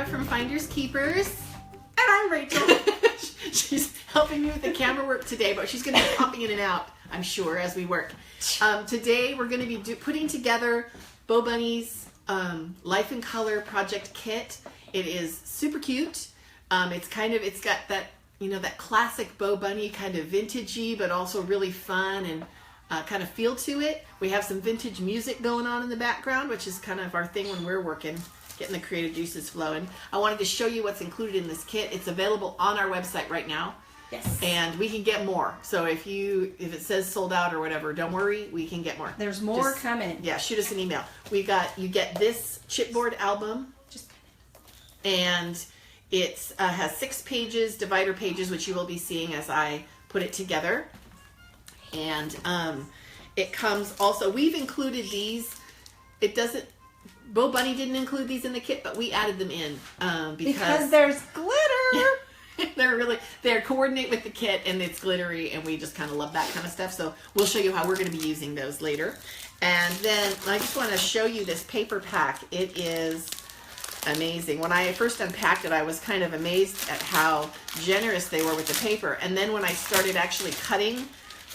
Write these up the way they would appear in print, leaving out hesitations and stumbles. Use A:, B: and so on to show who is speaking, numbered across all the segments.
A: from Finders Keepers.
B: And I'm Rachel.
A: She's helping me with the camera work today, but she's going to be popping in and out, I'm sure, as we work. Today we're going to be putting together Bo Bunny's Life in Color project kit. It is super cute. It's got that, that classic Bo Bunny kind of vintagey, but also really fun and kind of feel to it. We have some vintage music going on in the background, which is kind of our thing when we're working, getting the creative juices flowing. I wanted to show you what's included in this kit. It's available on our website right now.
B: Yes.
A: And we can get more. So if it says sold out or whatever, don't worry, we can get more.
B: There's more coming.
A: Yeah, shoot us an email. You get this chipboard album, and it has 6 pages, divider pages, which you will be seeing as I put it together. And it comes also, we've included these. Bo Bunny didn't include these in the kit, but we added them in because
B: there's glitter.
A: They're coordinate with the kit, and it's glittery, and we just kind of love that kind of stuff. So we'll show you how we're going to be using those later. And then I just want to show you this paper pack. It is amazing. When I first unpacked it, I was kind of amazed at how generous they were with the paper. And then when I started actually cutting,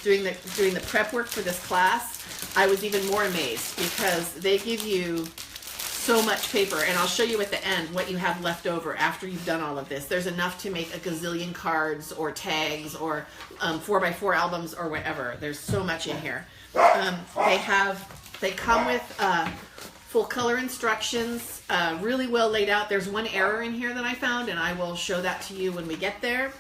A: doing the prep work for this class, I was even more amazed because they give you so much paper, and I'll show you at the end what you have left over after you've done all of this. There's enough to make a gazillion cards or tags or 4x4 albums or whatever. There's so much in here. They come with full color instructions, really well laid out. There's one error in here that I found, and I will show that to you when we get there.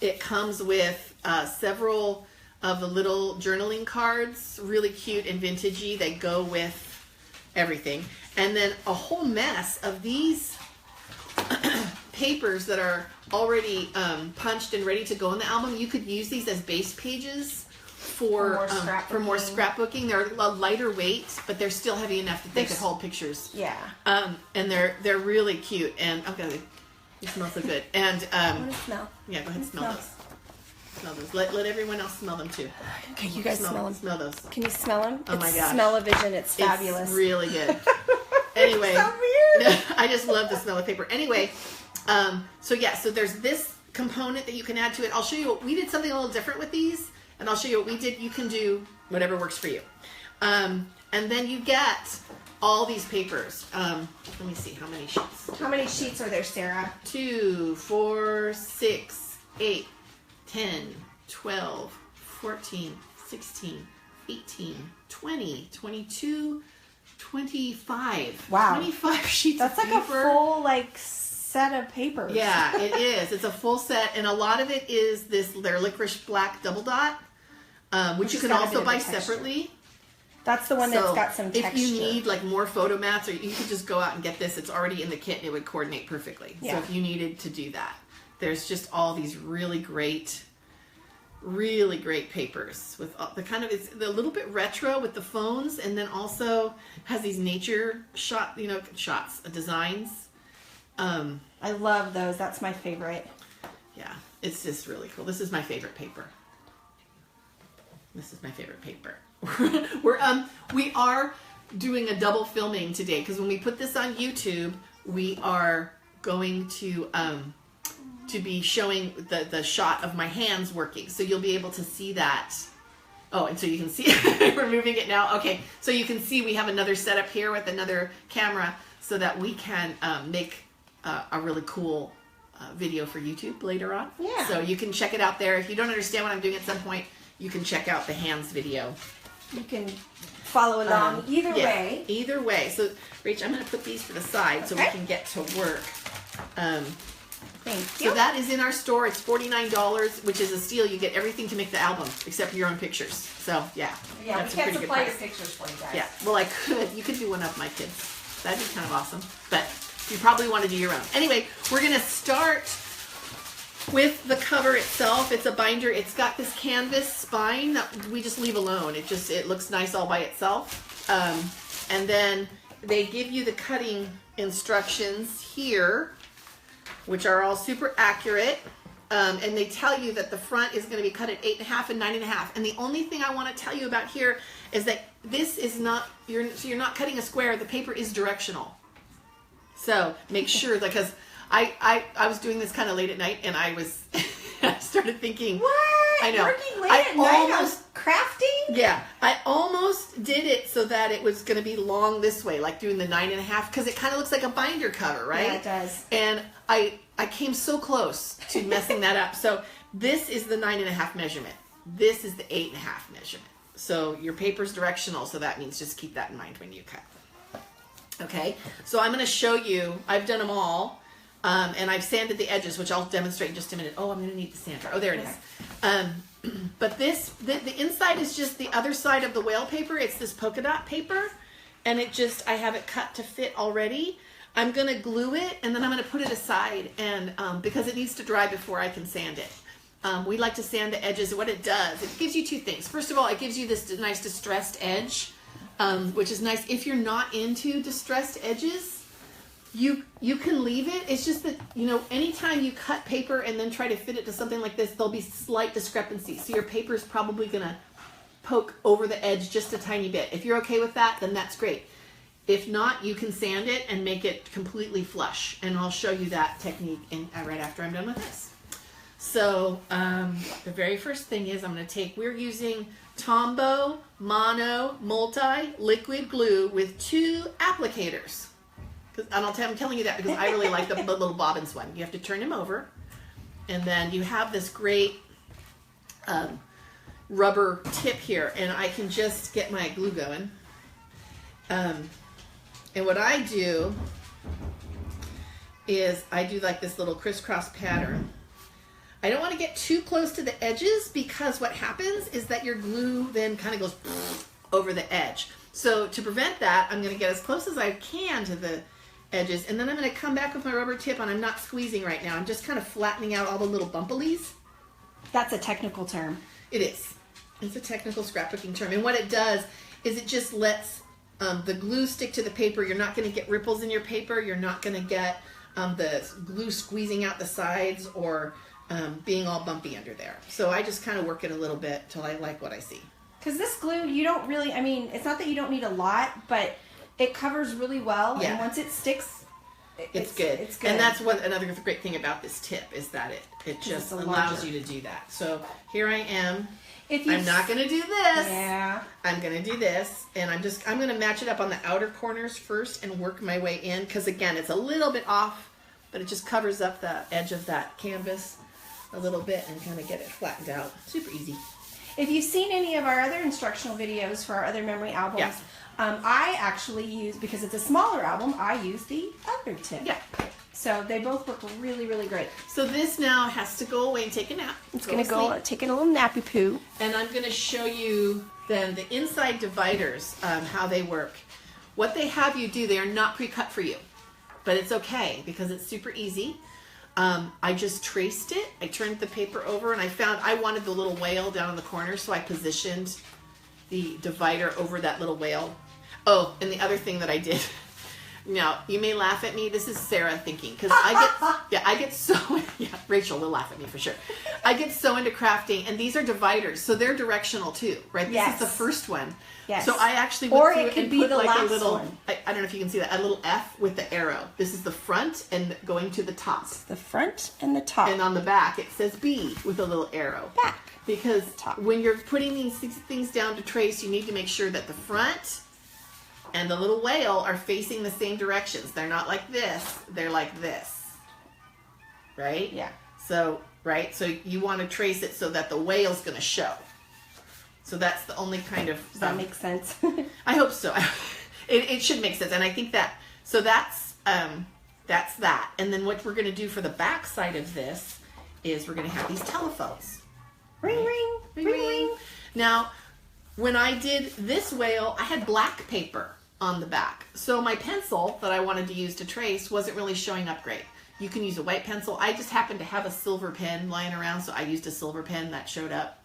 A: It comes with several of the little journaling cards, really cute and vintagey. They go with everything. And then a whole mess of these papers that are already punched and ready to go in the album. You could use these as base pages for more scrapbooking. They're a lighter weight, but they're still heavy enough that they could hold pictures.
B: Yeah.
A: And they're really cute. And okay, they smell so good. And
B: I want to smell.
A: Yeah, go ahead and smell those. Smell those. Let everyone else smell them too.
B: Okay, you guys smell them.
A: Smell those.
B: Can you smell them?
A: Oh my gosh.
B: Smell-o-vision. It's fabulous.
A: It's really good. Anyway.
B: It's so weird.
A: I just love the smell of paper. Anyway, so there's this component that you can add to it. I'll show you. We did something a little different with these, and I'll show you what we did. You can do whatever works for you. And then you get all these papers. Let me see how many sheets.
B: How many sheets are there, Sarah?
A: 2, 4, 6, 8, 10, 12, 14, 16, 18, 20, 22, 25.
B: Wow.
A: 25 sheets
B: That's
A: of
B: like
A: paper.
B: a full set of papers.
A: Yeah, it is. It's a full set, and a lot of it is their licorice black double dot, which you can also buy separately.
B: That's the one that's got some texture.
A: If you need like more photo mats, or you could just go out and get this. It's already in the kit, and it would coordinate perfectly.
B: Yeah.
A: So if you needed to do that, there's just all these really great papers with the kind of, it's a little bit retro with the phones, and then also has these nature shots, designs.
B: I love those. That's my favorite.
A: Yeah, it's just really cool. This is my favorite paper. We are doing a double filming today because when we put this on YouTube, we are going to be showing the shot of my hands working. So you'll be able to see that. Oh, and so you can see, we're moving it now. Okay, so you can see we have another setup here with another camera so that we can make a really cool video for YouTube later on.
B: Yeah.
A: So you can check it out there. If you don't understand what I'm doing at some point, you can check out the hands video.
B: You can follow along either way.
A: Either way. So, Rach, I'm going to put these to the side so we can get to work.
B: Thank you.
A: So that is in our store. It's $49, which is a steal. You get everything to make the album except for your own pictures. So, yeah.
B: Yeah,
A: that's
B: we
A: a
B: can't
A: pretty good
B: supply your
A: price.
B: pictures for you guys.
A: Yeah. Well, I could. You could do one of my kids. That'd be kind of awesome. But you probably want to do your own. Anyway, we're going to start with the cover itself. It's a binder. It's got this canvas spine that we just leave alone. It looks nice all by itself. And then they give you the cutting instructions here, which are all super accurate. And they tell you that the front is going to be cut at 8.5 and 9.5. And the only thing I want to tell you about here is that this is not, you're not cutting a square. The paper is directional. So make sure, because I was doing this kind of late at night, and I started thinking,
B: what?
A: I know.
B: Working late at night on crafting?
A: Yeah, I almost did it so that it was going to be long this way, like doing the 9.5, because it kind of looks like a binder cover, right?
B: Yeah, it does.
A: And I came so close to messing that up. So this is the 9.5 measurement. This is the 8.5 measurement. So your paper's directional, so that means just keep that in mind when you cut. Okay, so I'm going to show you, I've done them all, and I've sanded the edges, which I'll demonstrate in just a minute. Oh, I'm going to need the sander. Oh, there it is. But the inside is just the other side of the whale paper. It's this polka dot paper, and I have it cut to fit already. I'm going to glue it, and then I'm going to put it aside, and because it needs to dry before I can sand it. We like to sand the edges. What it does, it gives you two things. First of all, it gives you this nice distressed edge, which is nice. If you're not into distressed edges, you can leave it. It's just that, anytime you cut paper and then try to fit it to something like this, there'll be slight discrepancies. So your paper is probably going to poke over the edge just a tiny bit. If you're okay with that, then that's great. If not, you can sand it and make it completely flush. And I'll show you that technique right after I'm done with this. So the very first thing is we're using Tombow Mono Multi Liquid Glue with 2 applicators. I'm telling you that because I really like the little bobbins one. You have to turn him over, and then you have this great rubber tip here, and I can just get my glue going. And what I do is I do like this little crisscross pattern. I don't want to get too close to the edges because what happens is that your glue then kind of goes over the edge. So to prevent that, I'm going to get as close as I can to the edges, and then I'm going to come back with my rubber tip, and I'm not squeezing right now. I'm just kind of flattening out all the little bumpalies.
B: That's a technical term.
A: It is. It's a technical scrapbooking term. And what it does is it just lets the glue stick to the paper. You're not going to get ripples in your paper. You're not going to get the glue squeezing out the sides or being all bumpy under there. So I just kind of work it a little bit till I like what I see.
B: Because this glue, you don't really, it's not that you don't need a lot, but it covers really well. Yeah. And once it sticks,
A: it's good. It's good. And that's another great thing about this tip is that it just allows you to do that. So here I am. I'm not going to do this.
B: Yeah.
A: I'm going to do this, and I'm going to match it up on the outer corners first and work my way in, because again, it's a little bit off, but it just covers up the edge of that canvas a little bit and kind of get it flattened out. Super easy.
B: If you've seen any of our other instructional videos for our other memory albums, I actually use, because it's a smaller album, I use the other tip.
A: Yeah.
B: So they both work really, really great.
A: So this now has to go away and take a nap.
B: It's going to go taking a little nappy poo.
A: And I'm going to show you then the inside dividers, how they work. What they have you do, they are not pre-cut for you, but it's okay because it's super easy. I just traced it. I turned the paper over, and I found I wanted the little whale down in the corner, so I positioned the divider over that little whale. Oh, and the other thing that I did. Now, you may laugh at me. This is Sarah thinking, because I get so, Rachel will laugh at me for sure. I get so into crafting, and these are dividers, so they're directional too, right? This is the first one.
B: Yes.
A: So I actually went through
B: it could
A: and
B: be
A: put
B: the
A: like
B: last
A: a little,
B: one.
A: I don't know if you can see that, a little F with the arrow. This is the front and going to the top.
B: The front and the top.
A: And on the back, it says B with a little arrow.
B: Back.
A: Because when you're putting these things down to trace, you need to make sure that the front and the little whale are facing the same directions. They're not like this. They're like this. Right?
B: Yeah.
A: So, right? So you want to trace it so that the whale's going to show. So that's the only kind of...
B: Does that make sense?
A: I hope so. It should make sense. And I think that... So that's that. And then what we're going to do for the back side of this is we're going to have these telephones.
B: Ring, ring, ring, ring, ring.
A: Now, when I did this whale, I had black paper on the back. So my pencil that I wanted to use to trace wasn't really showing up great. You can use a white pencil. I just happened to have a silver pen lying around, so I used a silver pen that showed up.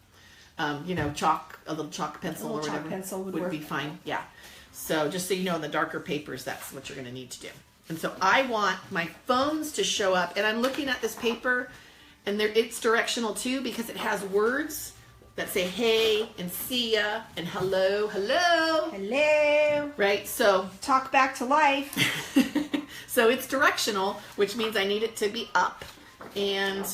A: A little chalk pencil or whatever
B: pencil
A: would be fine. Yeah. So just so you know, in the darker papers, that's what you're going to need to do. And so I want my phones to show up, and I'm looking at this paper, and it's directional too because it has words that say hey and see ya and hello.
B: Hello.
A: Right? So
B: talk back to life.
A: So it's directional, which means I need it to be up. And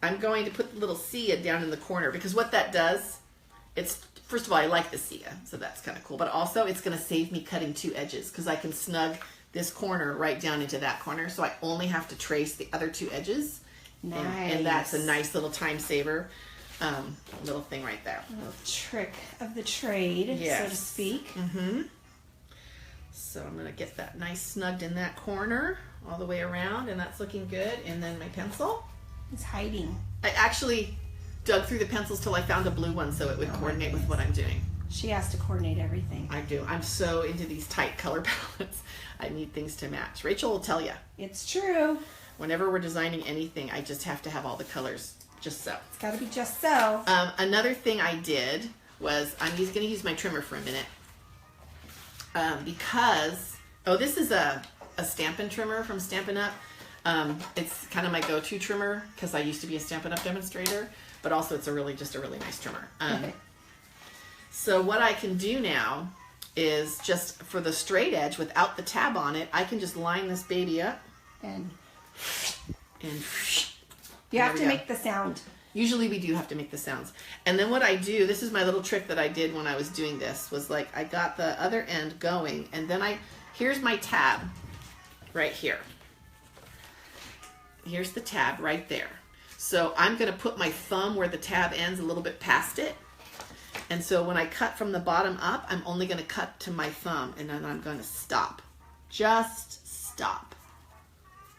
A: I'm going to put the little Sia down in the corner, because what that does, it's, first of all, I like the Sia, so that's kind of cool. But also, it's going to save me cutting two edges, because I can snug this corner right down into that corner, so I only have to trace the other two edges.
B: Nice.
A: And that's a nice little time saver. Little thing right there.
B: A little trick of the trade, so to speak.
A: Mm-hmm. So I'm going to get that nice snugged in that corner all the way around, and that's looking good. And then my pencil.
B: It's hiding.
A: I actually dug through the pencils till I found a blue one so it would coordinate with what I'm doing.
B: She has to coordinate everything.
A: I do. I'm so into these tight color palettes. I need things to match. Rachel will tell you.
B: It's true.
A: Whenever we're designing anything, I just have to have all the colors just so.
B: It's got to be just so.
A: Another thing I did was, I'm going to use my trimmer for a minute. Because, this is a Stampin' trimmer from Stampin' Up. It's kind of my go-to trimmer because I used to be a Stampin' Up demonstrator, but also it's just a really nice trimmer.
B: Okay.
A: So what I can do now is, just for the straight edge without the tab on it, I can just line this baby up
B: And
A: and
B: you have to make the sound.
A: usually we do have to make the sounds. And then what I do, this is my little trick that I did when I was doing this, was like I got the other end going, and then here's my tab right here. Here's the tab right there. So I'm going to put my thumb where the tab ends a little bit past it. And so when I cut from the bottom up, I'm only going to cut to my thumb, and then I'm going to stop. Just stop.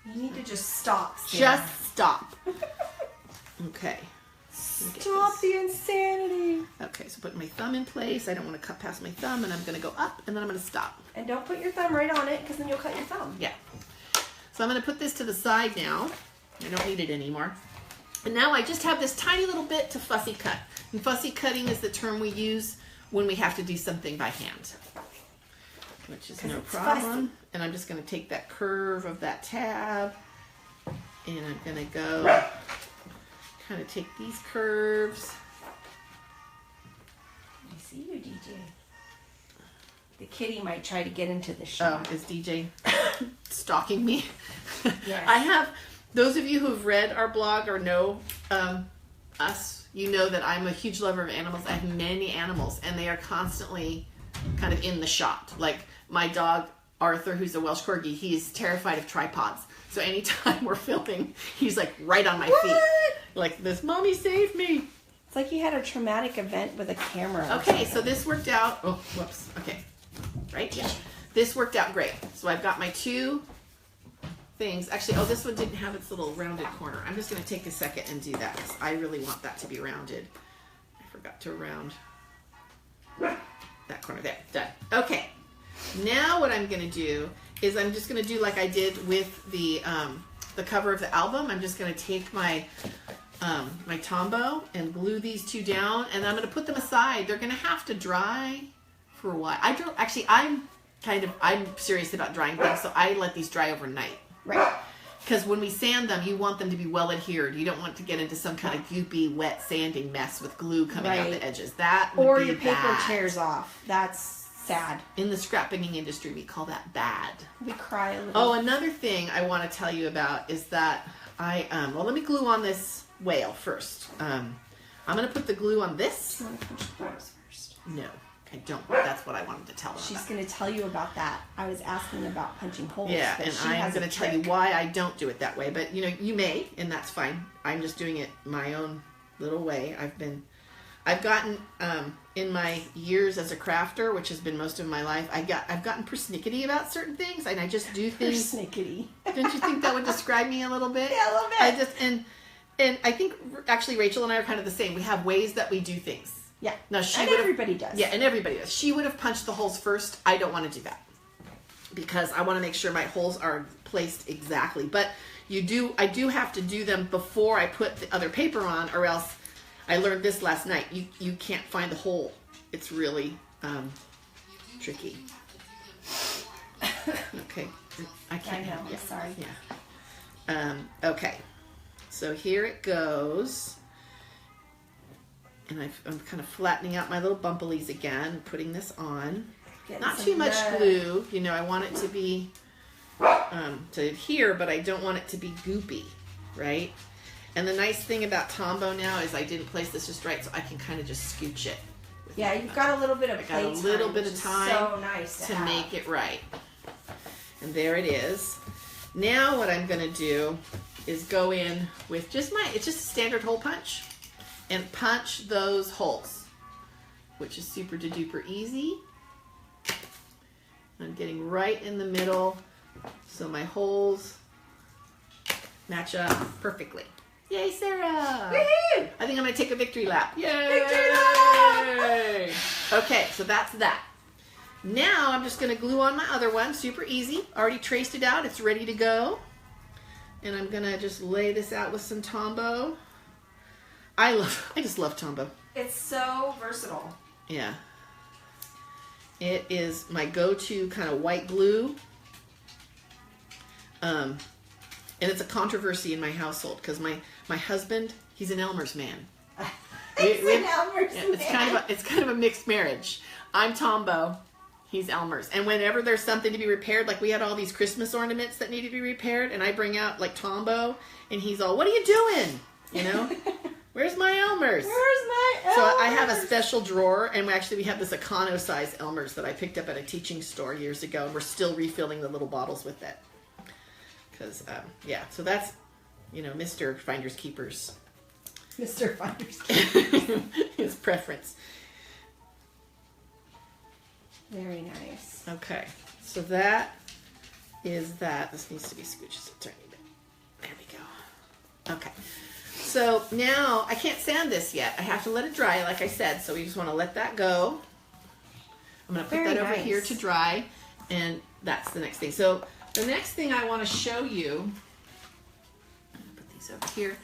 B: You need to just stop.
A: Sarah. Just stop. Okay.
B: Stop the insanity.
A: Okay, so put my thumb in place. I don't want to cut past my thumb, and I'm going to go up, and then I'm going to stop.
B: And don't put your thumb right on it, because then you'll cut your thumb.
A: Yeah. So I'm going to put this to the side now. I don't need it anymore. And now I just have this tiny little bit to fussy cut. And fussy cutting is the term we use when we have to do something by hand, which is no problem. Fussy. And I'm just going to take that curve of that tab, and I'm going to go kind of take these curves.
B: I see you, DJ. The kitty might try to get into the shot.
A: Is DJ stalking me?
B: Yes.
A: I have, those of you who've read our blog or know us, you know that I'm a huge lover of animals. I have many animals, and they are constantly kind of in the shot. Like my dog, Arthur, who's a Welsh Corgi, he's terrified of tripods. So anytime we're filming, he's like right on my feet. Like this, Mommy, save me.
B: It's like you had a traumatic event with a camera.
A: Okay, so this worked out. Oh, whoops. Okay. Right? Yeah. This worked out great. So I've got my two things. Actually, this one didn't have its little rounded corner. I'm just going to take a second and do that, because I really want that to be rounded. I forgot to round that corner there. Done. Okay. Now what I'm going to do is I'm just going to do like I did with the cover of the album. I'm just going to take my my Tombow and glue these two down, and I'm going to put them aside. They're going to have to dry for a while. I'm serious about drying things, so I let these dry overnight.
B: Right.
A: Because when we sand them, you want them to be well adhered. You don't want to get into some kind of goopy, wet sanding mess with glue coming out the edges. That would
B: or
A: be
B: your paper
A: bad.
B: tears off. That's sad.
A: In the scrapbooking industry, we call that bad.
B: We cry a little.
A: Oh, another thing I want to tell you about is that well, let me glue on this whale first. I'm going to put the glue on this.
B: You want to punch the holes first?
A: No, I don't. That's what I wanted to tell them
B: She's
A: about.
B: going to tell you about that. I was asking about punching holes.
A: Yeah,
B: but
A: and
B: she
A: I'm
B: has
A: going
B: a
A: to tell you
B: trick.
A: why I don't do it that way. But, you may, and that's fine. I'm just doing it my own little way. I've gotten, in my years as a crafter, which has been most of my life, I've gotten persnickety about certain things, and I just do things.
B: Persnickety.
A: Don't you think that would describe me a little bit?
B: Yeah, a little bit.
A: And I think, actually, Rachel and I are kind of the same. We have ways that we do things.
B: Yeah.
A: Now,
B: everybody does.
A: Yeah, and everybody does. She would have punched the holes first. I don't want to do that, because I want to make sure my holes are placed exactly. But I do have to do them before I put the other paper on, or else, I learned this last night, you can't find the hole. It's really tricky. Okay. I can't.
B: I know.
A: Yeah.
B: I'm sorry.
A: Yeah. Okay. So here it goes. And I'm kind of flattening out my little bumplies again, putting this on.
B: Getting
A: Not
B: some
A: too much
B: red.
A: glue. I want it to be, I to adhere, but I don't want it to be goopy, right? And the nice thing about Tombow now is I didn't place this just right, so I can kind of just scooch it.
B: Yeah, you've got a little bit of
A: I got a little bit of time
B: so nice
A: to make it right. And there it is. Now what I'm going to do is go in with just it's just a standard hole punch, and punch those holes, which is super duper easy. I'm getting right in the middle, so my holes match up perfectly. Yay, Sarah!
B: Woohoo!
A: I think I'm going to take a victory lap. Yay!
B: Victory lap!
A: Okay, so that's that. Now I'm just going to glue on my other one. Super easy. Already traced it out. It's ready to go. And I'm going to just lay this out with some Tombow. I just love Tombow.
B: It's so versatile.
A: Yeah. It is my go-to kind of white glue. And it's a controversy in my household because my husband, he's an Elmer's man. It's kind of a mixed marriage. I'm Tombow. He's Elmer's. And whenever there's something to be repaired, like we had all these Christmas ornaments that needed to be repaired, and I bring out like Tombow, and he's all, "What are you doing? You know, where's my Elmer's?
B: Where's my Elmer's?"
A: So I have a special drawer, and we have this Econo size Elmer's that I picked up at a teaching store years ago, and we're still refilling the little bottles with it. Because, yeah, so that's, Mr. Finders Keepers.
B: Mr. Finders Keepers.
A: His preference.
B: Very nice.
A: Okay, so that is that. This needs to be scooched just a tiny bit. There we go. Okay, so now I can't sand this yet. I have to let it dry, like I said, so we just want to let that go. I'm going to put that over here to dry, and that's the next thing. So the next thing I want to show you, put these over here,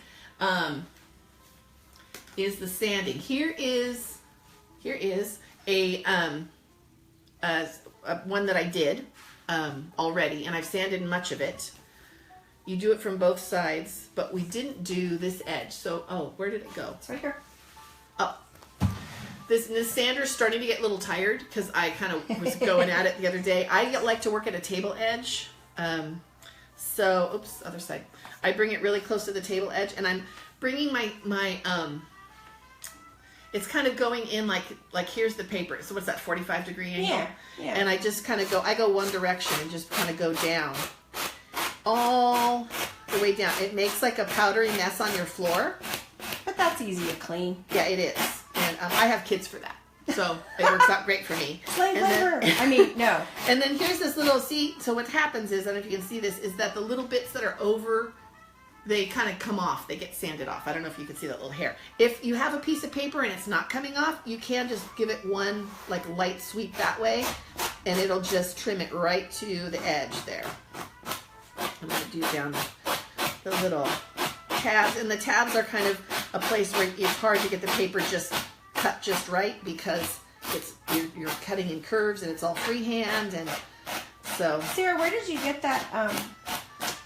A: is the sanding. Here is a one that I did already, and I've sanded much of it. You do it from both sides, but we didn't do this edge. So, where did it go?
B: It's right here. Oh.
A: This sander's starting to get a little tired because I kind of was going at it the other day. I like to work at a table edge. Oops, other side. I bring it really close to the table edge, and I'm bringing my it's kind of going in like here's the paper. So what's that, 45-degree angle?
B: Yeah.
A: And I just kind of I go one direction and just kind of go down. All the way down. It makes like a powdery mess on your floor.
B: But that's easy to clean.
A: Yeah, it is. And I have kids for that. So it works out great for me.
B: No.
A: And then here's this little, so what happens is, I don't know if you can see this, is that the little bits that are over, they kind of come off. They get sanded off. I don't know if you can see that little hair. If you have a piece of paper and it's not coming off, you can just give it one like light sweep that way, and it'll just trim it right to the edge there. I'm going to do down the little tabs. And the tabs are kind of a place where it's hard to get the paper just cut just right because you're cutting in curves and it's all freehand, and so.
B: Sarah, where did you get that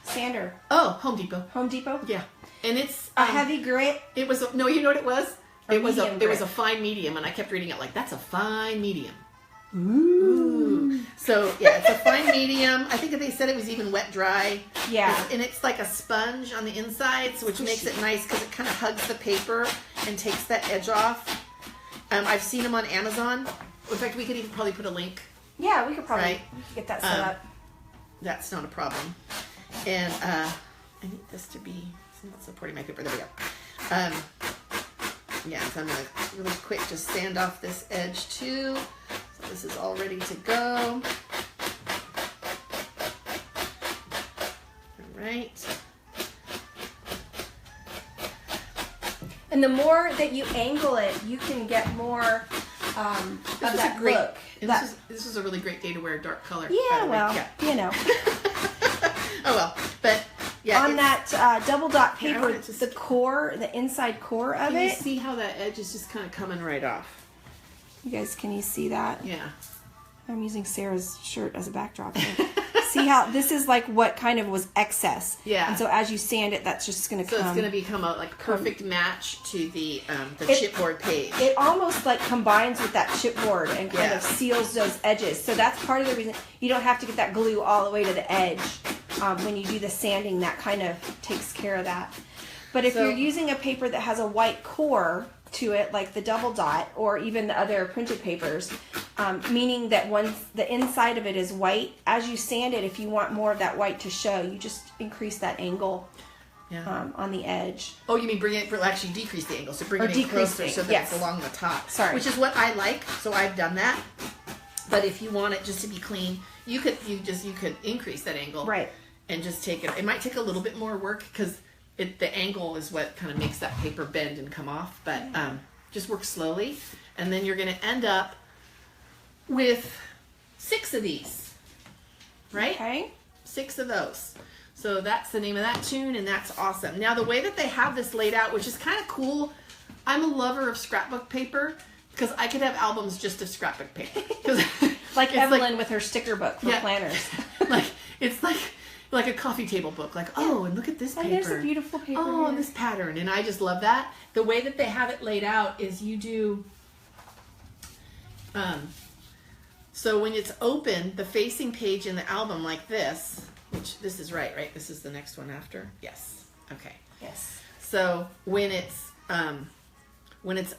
B: sander?
A: Oh, Home Depot.
B: Home Depot?
A: Yeah, and it's
B: a heavy grit.
A: It was no, you know what it was?
B: It was
A: a fine medium, and I kept reading it like that's a fine medium.
B: Ooh.
A: So yeah, it's a fine medium. I think they said it was even wet dry.
B: Yeah.
A: And it's like a sponge on the insides, which makes it nice because it kind of hugs the paper and takes that edge off. I've seen them on Amazon. In fact, we could even probably put a link.
B: Yeah, we could probably get that set up.
A: That's not a problem. And I need this to be not supporting my paper. There we go. Yeah, so I'm going to really quick just sand off this edge too. So this is all ready to go. All right.
B: And the more that you angle it, you can get more of that look.
A: This is a really great day to wear a dark color.
B: Yeah, well, you know.
A: Oh well, but yeah.
B: On that double dot paper, the core, the inside core of it.
A: Can you see how that edge is just kind of coming right off?
B: You guys, can you see that?
A: Yeah.
B: I'm using Sarah's shirt as a backdrop here. See how this is like what kind of was excess.
A: Yeah.
B: And so as you sand it, that's just going to come.
A: So it's going to become a perfect match to the chipboard page.
B: It almost like combines with that chipboard and kind of seals those edges. So that's part of the reason you don't have to get that glue all the way to the edge. when you do the sanding, that kind of takes care of that. But if
A: So-
B: you're using a paper that has a white core to it, like the double dot or even the other printed papers, meaning that once the inside of it is white, as you sand it, if you want more of that white to show, you just increase that angle on the edge.
A: Oh, you mean bring it, actually decrease the angle, so bring
B: Or
A: it in
B: decrease
A: closer
B: it,
A: so that
B: yes.
A: it's along the top.
B: Sorry.
A: Which is what I like, so I've done that. But if you want it just to be clean, you could increase that angle.
B: Right.
A: And just take it. It might take a little bit more work because the angle is what kind of makes that paper bend and come off, but just work slowly. And then you're going to end up with 6 of these, right?
B: Okay.
A: 6 of those. So that's the name of that tune, and that's awesome. Now, the way that they have this laid out, which is kind of cool, I'm a lover of scrapbook paper because I could have albums just of scrapbook paper.
B: Like
A: it's
B: Evelyn with her sticker book for planners.
A: It's like a coffee table book. Like, oh, and look at this paper.
B: And there's a beautiful paper.
A: Oh,
B: here.
A: and this pattern. And I just love that. The way that they have it laid out is you do... so when it's open, the facing page in the album like this, which this is right? This is the next one after? Yes. Okay.
B: Yes.
A: So when it's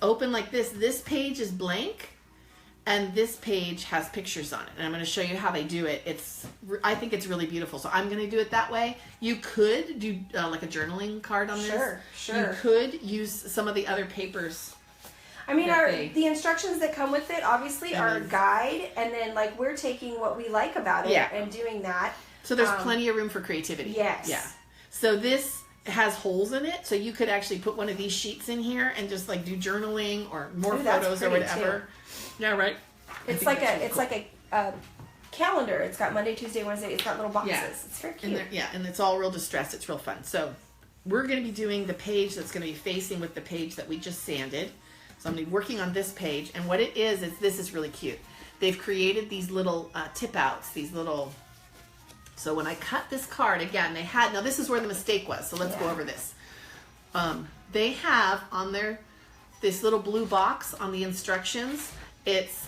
A: open like this page is blank, and this page has pictures on it. And I'm going to show you how they do it. I think it's really beautiful. So I'm going to do it that way. You could do like a journaling card on this.
B: Sure.
A: You could use some of the other papers.
B: I mean, the instructions that come with it obviously are a guide, and then like we're taking what we like about it and doing that.
A: So there's plenty of room for creativity.
B: Yes.
A: Yeah. So this has holes in it, so you could actually put one of these sheets in here and just like do journaling or more photos or whatever. Too. Yeah, right.
B: It's like a calendar. It's got Monday, Tuesday, Wednesday. It's got little boxes.
A: Yeah.
B: It's very cute.
A: And it's all real distressed. It's real fun. So we're going to be doing the page that's going to be facing with the page that we just sanded. So I'm going to be working on this page, and what it is this is really cute. They've created these little tip outs, these little. So when I cut this card again, now this is where the mistake was. So let's go over this. They have on this little blue box on the instructions. It's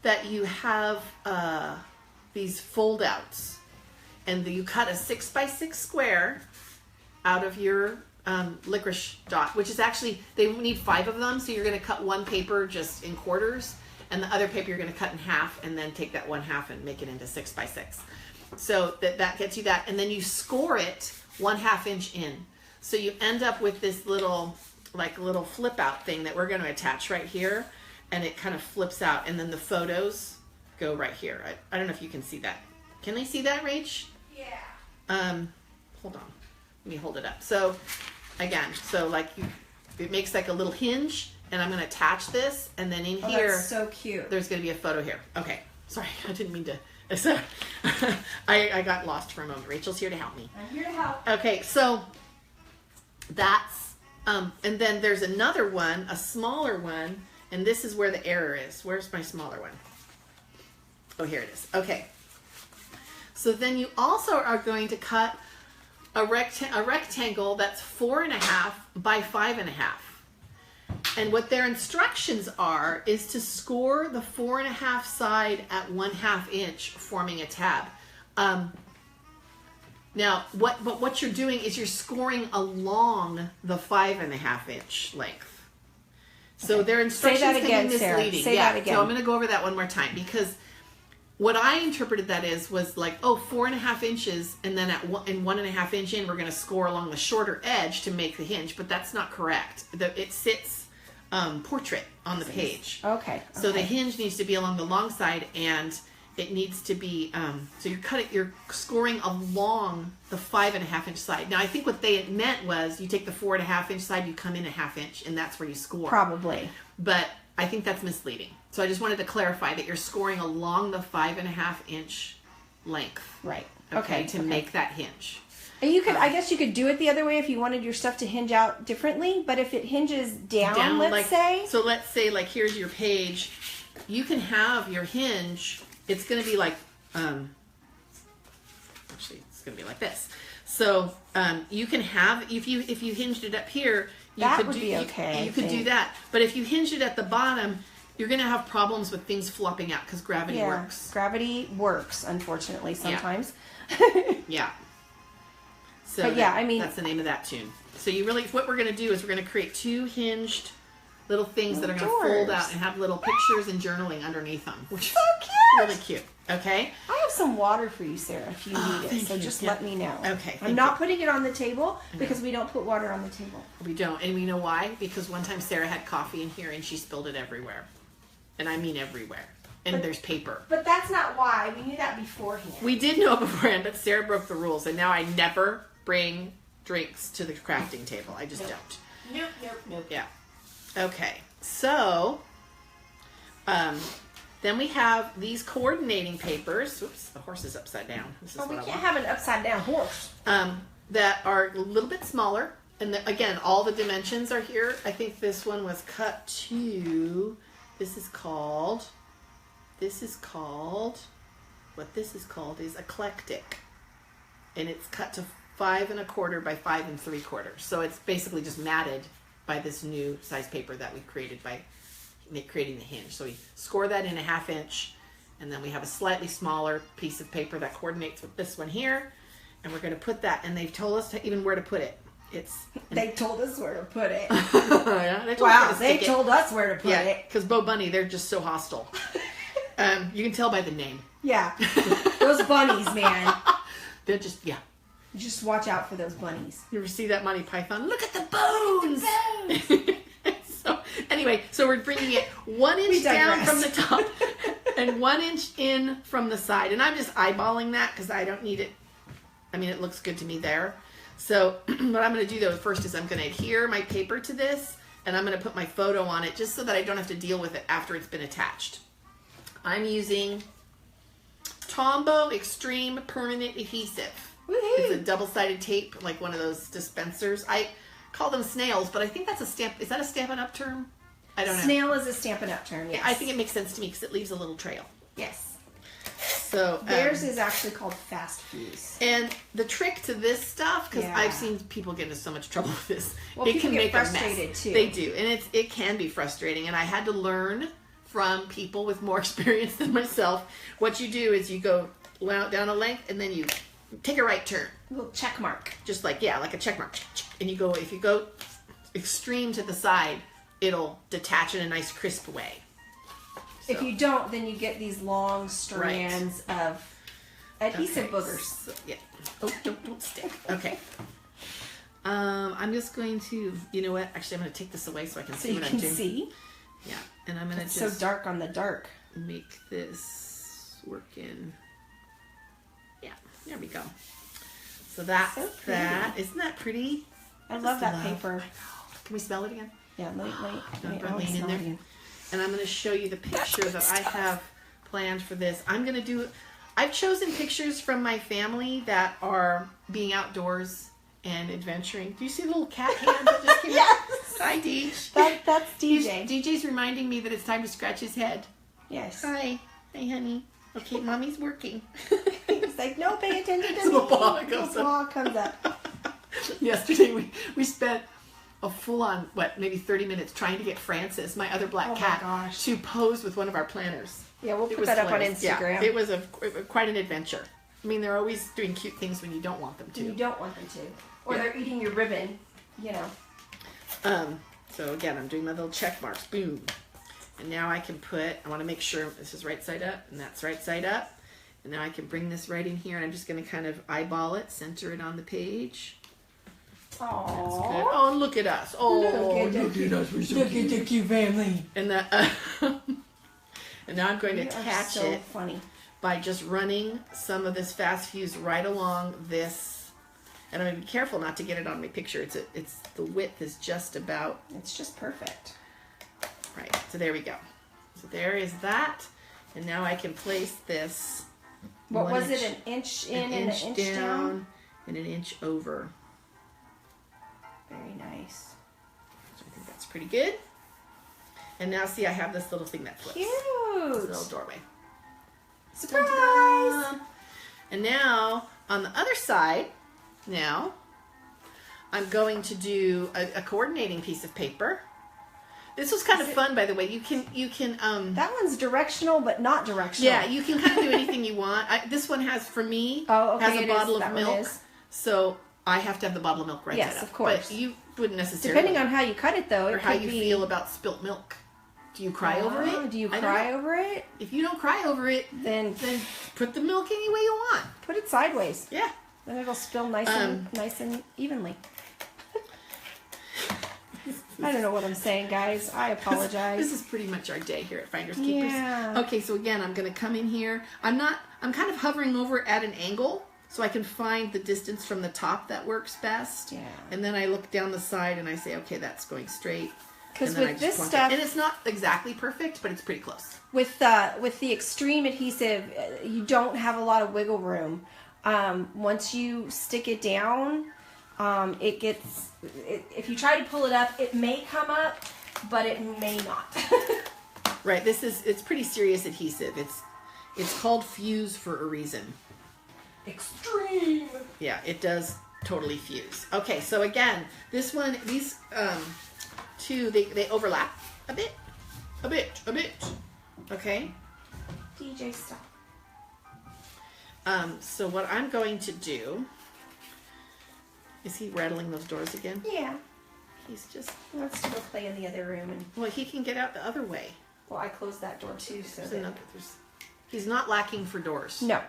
A: that you have these fold outs, and you cut a 6x6 square out of your licorice dot, which is actually, they need 5 of them. So you're going to cut one paper just in quarters, and the other paper you're going to cut in half, and then take that 1/2 and make it into 6x6. So that gets you that, and then you score it 1/2 inch in. So you end up with this little flip out thing that we're going to attach right here, and it kind of flips out, and then the photos go right here. I don't know if you can see that. Can they see that, Rach?
B: Yeah.
A: Hold on. Let me hold it up. So again, it makes like a little hinge, and I'm going to attach this, and then in here,
B: that's so cute.
A: There's going to be a photo here. Okay. Sorry, I didn't mean to. So, I got lost for a moment. Rachel's here to help me.
B: I'm here to help.
A: Okay, so that's, and then there's another one, a smaller one, and this is where the error is. Where's my smaller one? Oh, here it is. Okay. So then you also are going to cut a rectangle that's 4.5 by 5.5. And what their instructions are is to score the 4.5 side at 1/2 inch, forming a tab. Now, what you're doing is you're scoring along the 5.5 inch length. So their instructions
B: Say that again,
A: can be misleading.
B: Sarah. Say that again.
A: So I'm going to go over that one more time, because what I interpreted that was like, 4.5 inches, and then in 1.5 inch in, we're going to score along the shorter edge to make the hinge, but that's not correct. It sits portrait on the page.
B: Okay.
A: So the hinge needs to be along the long side, and it needs to be, so you're scoring along the 5.5 inch side. Now I think what they meant was you take the 4.5 inch side, you come in 1/2 inch, and that's where you score.
B: Probably.
A: But I think that's misleading. So I just wanted to clarify that you're scoring along the 5.5 inch length.
B: Right.
A: Okay. To make that hinge.
B: And you could, I guess you could do it the other way if you wanted your stuff to hinge out differently, but if it hinges down let's say.
A: So let's say like here's your page. You can have your hinge, it's going to be like, actually it's going to be like this. So you can have, if you hinged it up here, you could do that. But if you hinged it at the bottom, you're going to have problems with things flopping out because gravity works.
B: Gravity works, unfortunately, sometimes.
A: Yeah. So
B: but yeah, I mean,
A: that's the name of that tune. So you really, what we're going to do is we're going to create 2 hinged little things that are going to fold out and have little pictures and journaling underneath them, which is
B: so cute.
A: Really cute. Okay.
B: I have some water for you, Sarah, if you need it. So just let me know.
A: Okay.
B: I'm not putting it on the table because we don't put water on the table.
A: We don't, and we know why? Because one time Sarah had coffee in here and she spilled it everywhere, and I mean everywhere. And there's paper.
B: But that's not why. We knew that beforehand.
A: We did know beforehand, but Sarah broke the rules, and now I never bring drinks to the crafting table. I just don't.
B: Nope.
A: Yeah. Okay. So, then we have these coordinating papers. Oops, the horse is upside down. This is
B: we
A: what
B: can't have an upside down horse.
A: that are a little bit smaller. And again, all the dimensions are here. I think this one was cut to, this is called, what this is called is eclectic. And it's cut to 5 1/4 by 5 3/4. So it's basically just matted by this new size paper that we created by creating the hinge. So we score that in a 1/2 inch, and then we have a slightly smaller piece of paper that coordinates with this one here, and we're going to put that, and they've told us even where to put it.
B: They told us where to put it.
A: Yeah,
B: they told us where to put it.
A: Because Bo Bunny, they're just so hostile. You can tell by the name.
B: Yeah, those bunnies, man.
A: They're just, yeah.
B: Just watch out for those bunnies.
A: You ever see that Monty Python? Look at the bones! So anyway, so we're bringing it 1 inch down from the top and 1 inch in from the side. And I'm just eyeballing that because I don't need it. I mean, it looks good to me there. So what I'm going to do though first is I'm going to adhere my paper to this, and I'm going to put my photo on it just so that I don't have to deal with it after it's been attached. I'm using Tombow Extreme Permanent Adhesive.
B: Woo-hoo.
A: It's a double-sided tape, like one of those dispensers. I call them snails, but I think that's a stamp. Is that a Stampin' Up! Term? I don't know.
B: Snail is a Stampin' Up! Term, yes.
A: I think it makes sense to me because it leaves a little trail.
B: Yes.
A: So
B: theirs is actually called Fast Fuse.
A: And the trick to this stuff, because
B: Yeah.
A: I've seen people get into so much trouble with this,
B: Well,
A: it
B: people
A: can
B: get
A: make
B: frustrated,
A: a mess.
B: too.
A: They do, and it can be frustrating. And I had to learn from people with more experience than myself. What you do is you go down a length, and then you take a right turn.
B: A little check mark.
A: Just like, yeah, like a check mark. And you go, if you go extreme to the side, it'll detach in a nice crisp way. So.
B: If you don't, then you get these long strands of adhesive boogers.
A: So, yeah. Oh, don't stick. Okay. I'm just going to, you know what? Actually, I'm going to take this away so I can see what I'm doing.
B: So you can see?
A: Yeah. And I'm going to
B: It's
A: just
B: so dark on the dark.
A: make this work in. Yeah. There we go. So that's
B: So
A: that. Isn't that pretty?
B: I love that paper.
A: Can we smell it again?
B: Yeah, wait.
A: Don't lean in there. And I'm going to show you the picture that I have planned for this. I've chosen pictures from my family that are being outdoors and adventuring. Do you see the little cat hand that just came
B: Yes.
A: out? Hi, Deej.
B: That's DJ.
A: DJ's reminding me that it's time to scratch his head.
B: Yes.
A: Hi, honey. Okay, mommy's working.
B: He's like, no, pay attention to
A: So
B: me.
A: the paw goes
B: The paw comes up.
A: Yesterday we spent a full-on, maybe 30 minutes trying to get Francis, my other black cat, to pose with one of our planners.
B: Yeah, we'll put that up on Instagram.
A: Yeah, it was quite an adventure. I mean, they're always doing cute things when you don't want them to.
B: You don't want them to. Or they're eating your ribbon, you know.
A: So again, I'm doing my little check marks. Boom. And now I can I want to make sure this is right side up and that's right side up. And now I can bring this right in here, and I'm just going to kind of eyeball it, center it on the page.
B: Aww.
A: That's good. Oh, look at us. Oh, look at us. We're so cute.
B: Look at the cute family.
A: And and now I'm going to attach it by just running some of this Fast Fuse right along this. And I'm going to be careful not to get it on my picture. It's the width is just about.
B: It's just perfect.
A: Right. So there we go. So there is that. And now I can place this.
B: What was it? An inch in and an inch down?
A: And an inch over.
B: Very nice.
A: So I think that's pretty good. And now see, I have this little thing that flips.
B: Cute.
A: This little doorway.
B: Surprise!
A: Ta-da! And now on the other side, I'm going to do a coordinating piece of paper. This was kind of fun, by the way. You can
B: That one's directional, but not directional.
A: yeah, you can kind of do anything you want. This one has, for me,
B: Oh, okay,
A: has a
B: it
A: bottle
B: is. That
A: of
B: one
A: milk.
B: is.
A: So I have to have the bottle of milk right
B: Yes,
A: side up.
B: of course.
A: But you wouldn't necessarily.
B: Depending on how you cut it, though,
A: or
B: it
A: how
B: could
A: you
B: be...
A: feel about spilt milk. Do you cry over it?
B: Do you
A: I don't
B: cry
A: know.
B: over it?
A: If you don't cry over it,
B: Then
A: then put the milk any way you want.
B: put it sideways.
A: Yeah.
B: Then it'll spill nice and evenly. I don't know what I'm saying, guys. I apologize.
A: This is pretty much our day here at Finders Keepers.
B: Yeah.
A: Okay, so again, I'm going to come in here. I'm kind of hovering over at an angle so I can find the distance from the top that works best.
B: Yeah.
A: And then I look down the side and I say, okay, that's going straight.
B: Because
A: And then I
B: with
A: just
B: this
A: plunk
B: stuff,
A: it. And it's not exactly perfect, but it's pretty close.
B: with the extreme adhesive, you don't have a lot of wiggle room. Once you stick it down, if you try to pull it up, it may come up, but it may not.
A: Right, it's pretty serious adhesive. It's called Fuse for a reason.
B: Extreme.
A: Yeah, it does totally fuse. Okay, so again, this one, these two, they overlap a bit. Okay.
B: DJ, stop.
A: So what I'm going to do, is he rattling those doors again?
B: Yeah.
A: He's just,
B: He wants to go play in the other room, and
A: well, he can get out the other way.
B: well, I closed that door too, so that...
A: He's not lacking for doors.
B: No,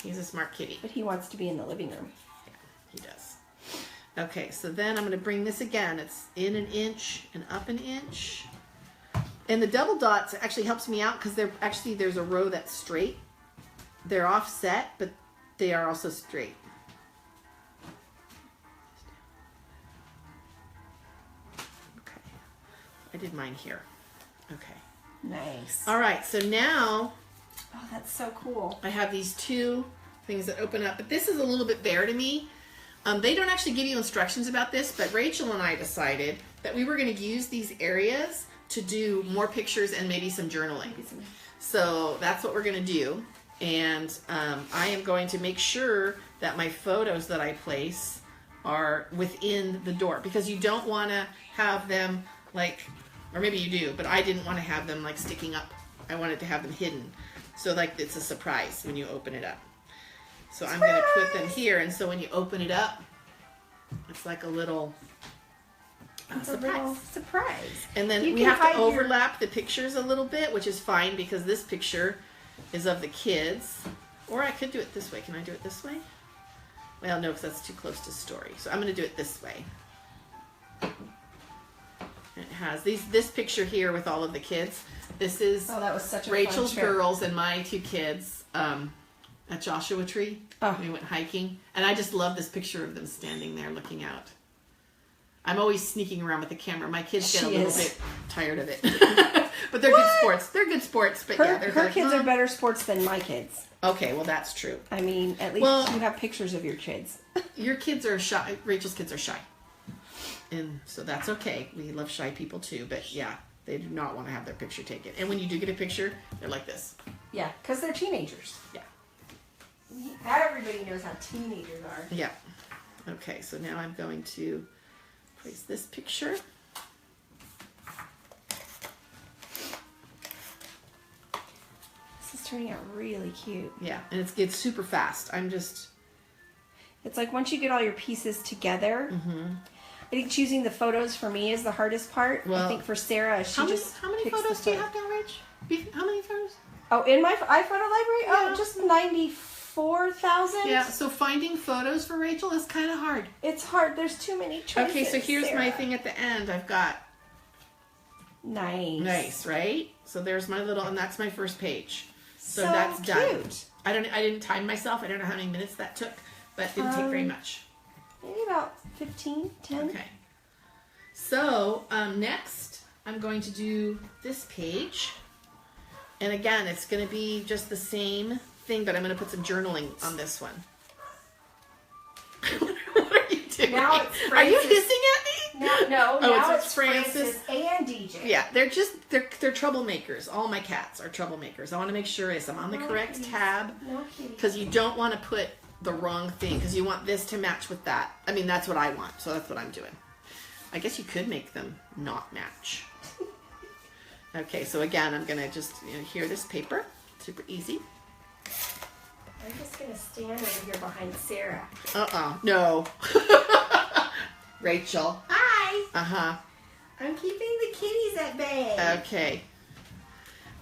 A: He's a smart kitty.
B: but he wants to be in the living room.
A: He does. Okay, so then I'm going to bring this again. It's in an inch and up an inch. And the double dots actually helps me out because there's a row that's straight. They're offset, but they are also straight. Okay. I did mine here. Okay.
B: Nice.
A: All right, so now
B: Oh, that's so cool.
A: I have these two things that open up, but this is a little bit bare to me. They don't actually give you instructions about this, but Rachel and I decided that we were going to use these areas to do more pictures and maybe some journaling. So that's what we're going to do. And I am going to make sure that my photos that I place are within the door, because you don't want to have them like, or maybe you do, but I didn't want to have them like sticking up. I wanted to have them hidden. So like it's a surprise when you open it up. So I'm going to put them here, and so when you open it up, it's like a little surprise.
B: Surprise.
A: And then
B: You
A: we
B: can
A: have to
B: hide your-
A: overlap the pictures a little bit, which is fine because this picture is of the kids. Or I could do it this way. Can I do it this way? Well, no, because that's too close to story. So I'm going to do it this way. And it has this picture here with all of the kids. This is
B: Oh, that was such a
A: Rachel's
B: fun trip.
A: girls and my two kids at Joshua Tree.
B: Oh.
A: We went hiking. And I just love this picture of them standing there looking out. I'm always sneaking around with the camera. My kids get a little bit tired of it. But they're good sports. They're good sports. But yeah, they're
B: Her
A: like,
B: kids are better sports than my kids.
A: Okay, well, that's true.
B: I mean, at least
A: Well-
B: you have pictures of your kids.
A: Your kids are shy. Rachel's kids are shy. And so that's okay. We love shy people too. But yeah, they do not want to have their picture taken. And when you do get a picture, they're like this.
B: Yeah, because they're teenagers.
A: Yeah.
B: Everybody knows how teenagers are.
A: Yeah. Okay, so now I'm going to place this picture.
B: This is turning out really cute.
A: Yeah, and it's super fast.
B: It's like once you get all your pieces together, I think choosing the photos for me is the hardest part.
A: Well,
B: I think for Sarah, she
A: How many
B: picks
A: photos
B: the
A: do you
B: photo.
A: have now, Rach? How many photos?
B: Oh, in my iPhoto library?
A: Yeah.
B: Oh, just 94,000.
A: Yeah, so finding photos for Rachel is kind of hard.
B: It's hard. There's too many choices.
A: Okay, so here's my
B: Sarah.
A: thing at the end. I've got
B: Nice.
A: nice, right? So there's my little, and that's my first page. So,
B: So
A: that's done.
B: cute.
A: I didn't time myself. I don't know how many minutes that took, but it didn't take very much.
B: Maybe about 15, 10.
A: Okay. So next, I'm going to do this page. And again, it's going to be just the same thing, but I'm going to put some journaling on this one. What are you doing?
B: Now it's
A: Are you
B: Francis.
A: hissing at me?
B: No,
A: Oh,
B: now
A: it's
B: it's
A: Francis.
B: Francis and DJ.
A: Yeah, they're troublemakers. All my cats are troublemakers. I want to make sure I'm on the correct
B: kitties.
A: tab,
B: No kitties.
A: because you don't want to put the wrong thing, because you want this to match with that. I mean, that's what I want, so that's what I'm doing. I guess you could make them not match. Okay, so again, I'm gonna just adhere this paper. Super easy.
B: I'm just gonna stand over here behind Sarah.
A: No. Rachel.
B: Hi. I'm keeping the kitties at bay.
A: Okay.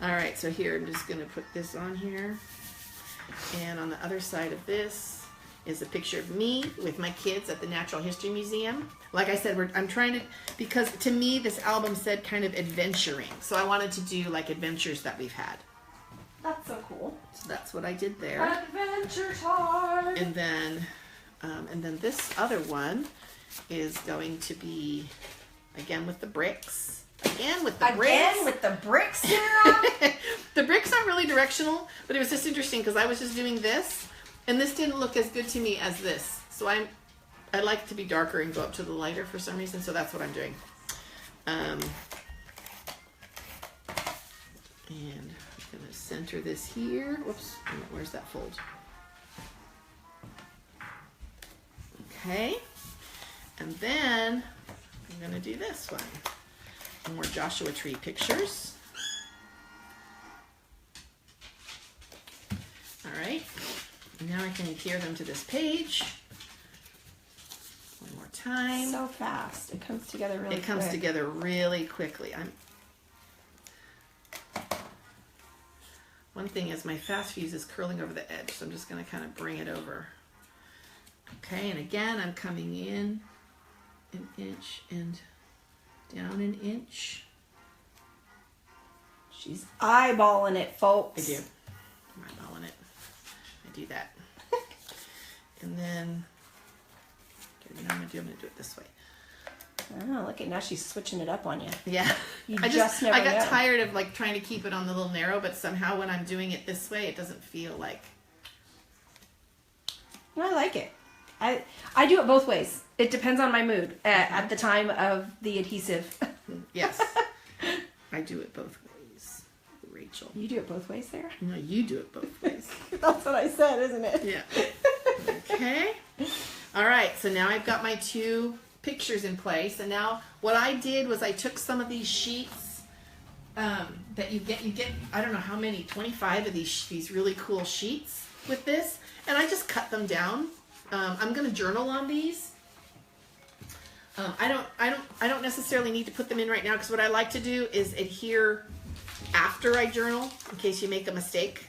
A: All right, so here, I'm just gonna put this on here. And on the other side of this is a picture of me with my kids at the Natural History Museum. Like I said, I'm trying to, because to me, this album said kind of adventuring. So I wanted to do like adventures that we've had.
B: That's so cool.
A: So that's what I did there.
B: Adventure time.
A: And then this other one is going to be, again with the bricks. Again with the bricks,
B: Sarah.
A: The bricks aren't really directional, but it was just interesting because I was just doing this, and this didn't look as good to me as this. So I like to be darker and go up to the lighter for some reason, so that's what I'm doing. And I'm going to center this here. Whoops, where's that fold? Okay, and then I'm going to do this one. More Joshua Tree pictures. All right, and now I can adhere them to this page. One more time.
B: So fast. It comes together really quick.
A: It comes together really quickly. One thing is my fast fuse is curling over the edge, so I'm just going to kind of bring it over. Okay, and again, I'm coming in an inch and down an inch.
B: She's eyeballing it, folks.
A: I do. I'm eyeballing it. I do that. And then, okay, now I'm going to do it this way.
B: Oh, look at now she's switching it up on you.
A: Yeah.
B: I got
A: tired of like trying to keep it on the little narrow, but somehow when I'm doing it this way, it doesn't feel like.
B: I like it. I do it both ways. It depends on my mood at the time of the adhesive.
A: Yes. I do it both ways, Rachel.
B: You do it both ways, Sarah?
A: No, you do it both ways.
B: That's what I said, isn't it?
A: Yeah. Okay. All right. So now I've got my two pictures in place, and now what I did was I took some of these sheets that you get I don't know how many, 25 of these really cool sheets with this, and I just cut them down. I'm going to journal on these. I don't necessarily need to put them in right now, because what I like to do is adhere after I journal in case you make a mistake.